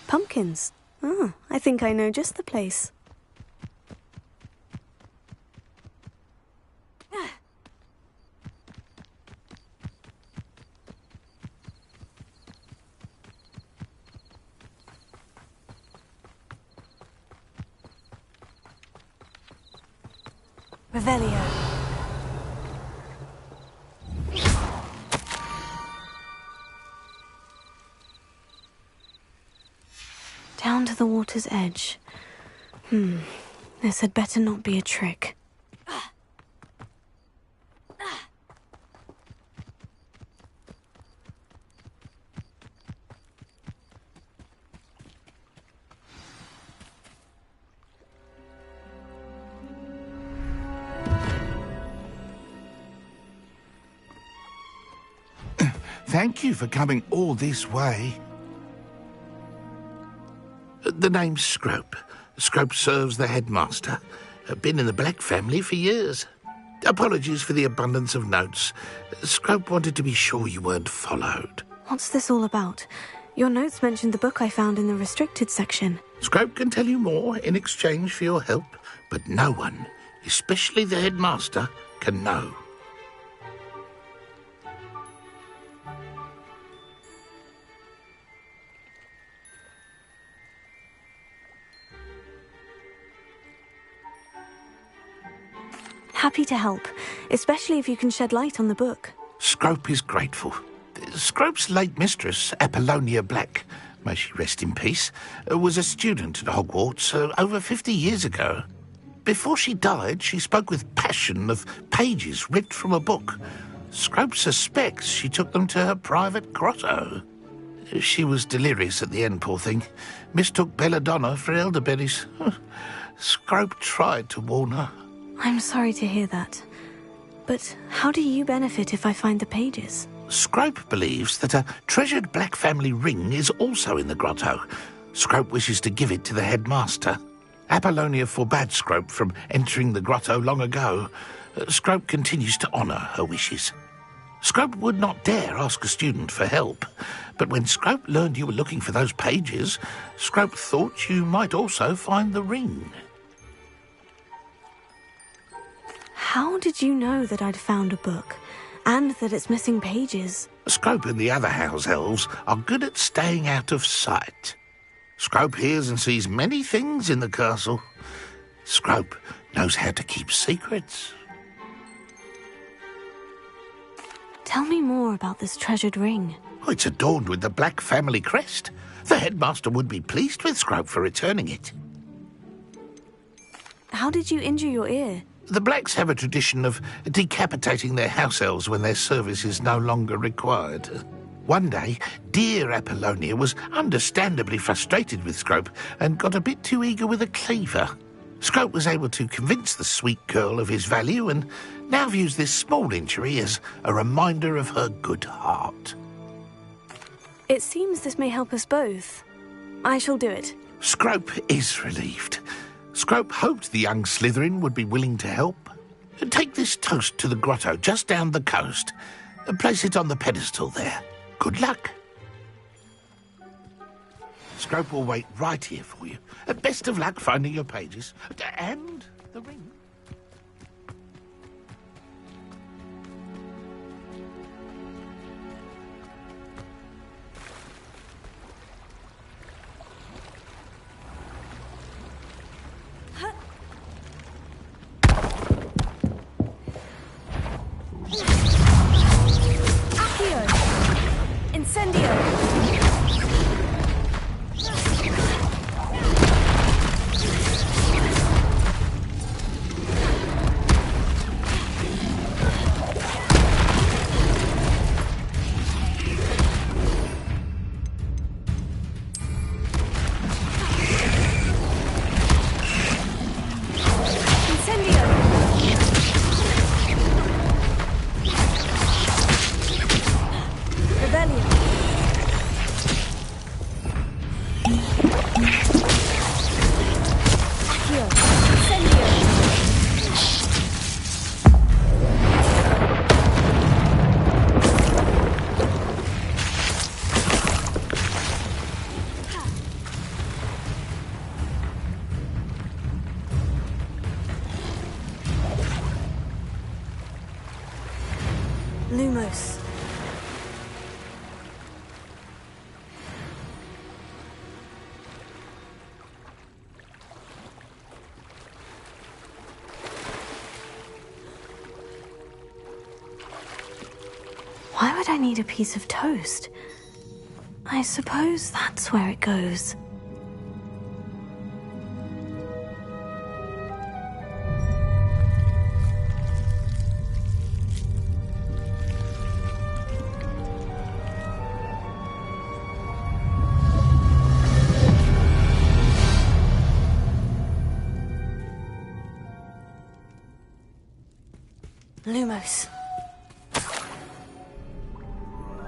Pumpkins. Ah, I think I know just the place. Revelio. Down to the water's edge. This had better not be a trick. Thank you for coming all this way. The name's Scrope. Scrope serves the headmaster. Been in the Black family for years. Apologies for the abundance of notes. Scrope wanted to be sure you weren't followed. What's this all about? Your notes mentioned the book I found in the restricted section. Scrope can tell you more in exchange for your help, but no one, especially the headmaster, can know. Happy to help, especially if you can shed light on the book. Scrope is grateful. Scrope's late mistress, Apollonia Black, may she rest in peace, was a student at Hogwarts over 50 years ago. Before she died, she spoke with passion of pages ripped from a book. Scrope suspects she took them to her private grotto. She was delirious at the end, poor thing. Mistook belladonna for elderberries. Scrope tried to warn her. I'm sorry to hear that. But how do you benefit if I find the pages? Scrope believes that a treasured Black family ring is also in the grotto. Scrope wishes to give it to the headmaster. Apollonia forbade Scrope from entering the grotto long ago. Scrope continues to honour her wishes. Scrope would not dare ask a student for help, but when Scrope learned you were looking for those pages, Scrope thought you might also find the ring. How did you know that I'd found a book, and that it's missing pages? Scrope and the other house elves are good at staying out of sight. Scrope hears and sees many things in the castle. Scrope knows how to keep secrets. Tell me more about this treasured ring. Oh, it's adorned with the Black family crest. The headmaster would be pleased with Scrope for returning it. How did you injure your ear? The Blacks have a tradition of decapitating their house elves when their service is no longer required. One day, dear Apollonia was understandably frustrated with Scrope and got a bit too eager with a cleaver. Scrope was able to convince the sweet girl of his value and now views this small injury as a reminder of her good heart. It seems this may help us both. I shall do it. Scrope is relieved. Scrope hoped the young Slytherin would be willing to help. Take this toast to the grotto just down the coast and place it on the pedestal there. Good luck. Scrope will wait right here for you. Best of luck finding your pages. And the ring. said I need a piece of toast. I suppose that's where it goes. Lumos.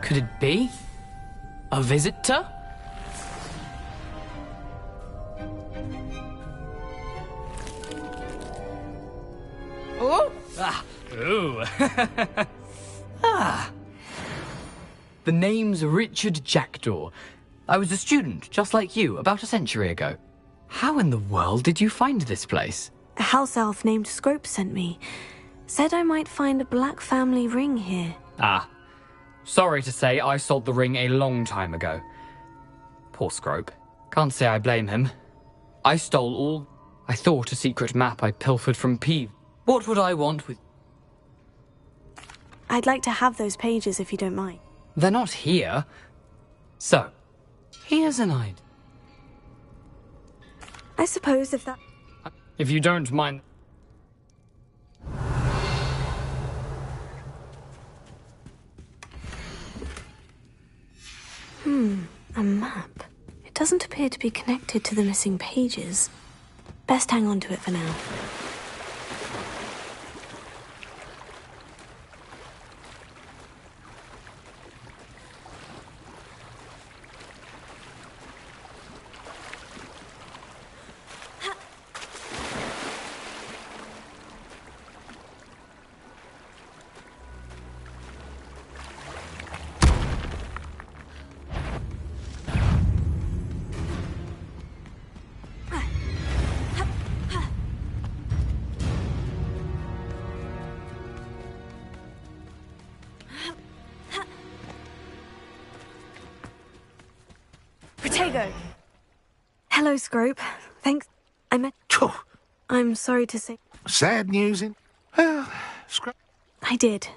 Could it be? A visitor? Oh! Ah! Ooh! Ah! The name's Richard Jackdaw. I was a student, just like you, about a century ago. How in the world did you find this place? A house elf named Scrope sent me. Said I might find a black family ring here. Ah. Sorry to say, I sold the ring a long time ago. Poor Scrope. Can't say I blame him. I stole all... I thought a secret map I pilfered from Peeve. What would I want with... I'd like to have those pages if you don't mind. They're not here. So, here's an idea. I suppose if that... If you don't mind... A map. It doesn't appear to be connected to the missing pages. Best hang on to it for now. Hello, Scrope. Thanks. I'm sorry to say. Sad news in... Well, I did.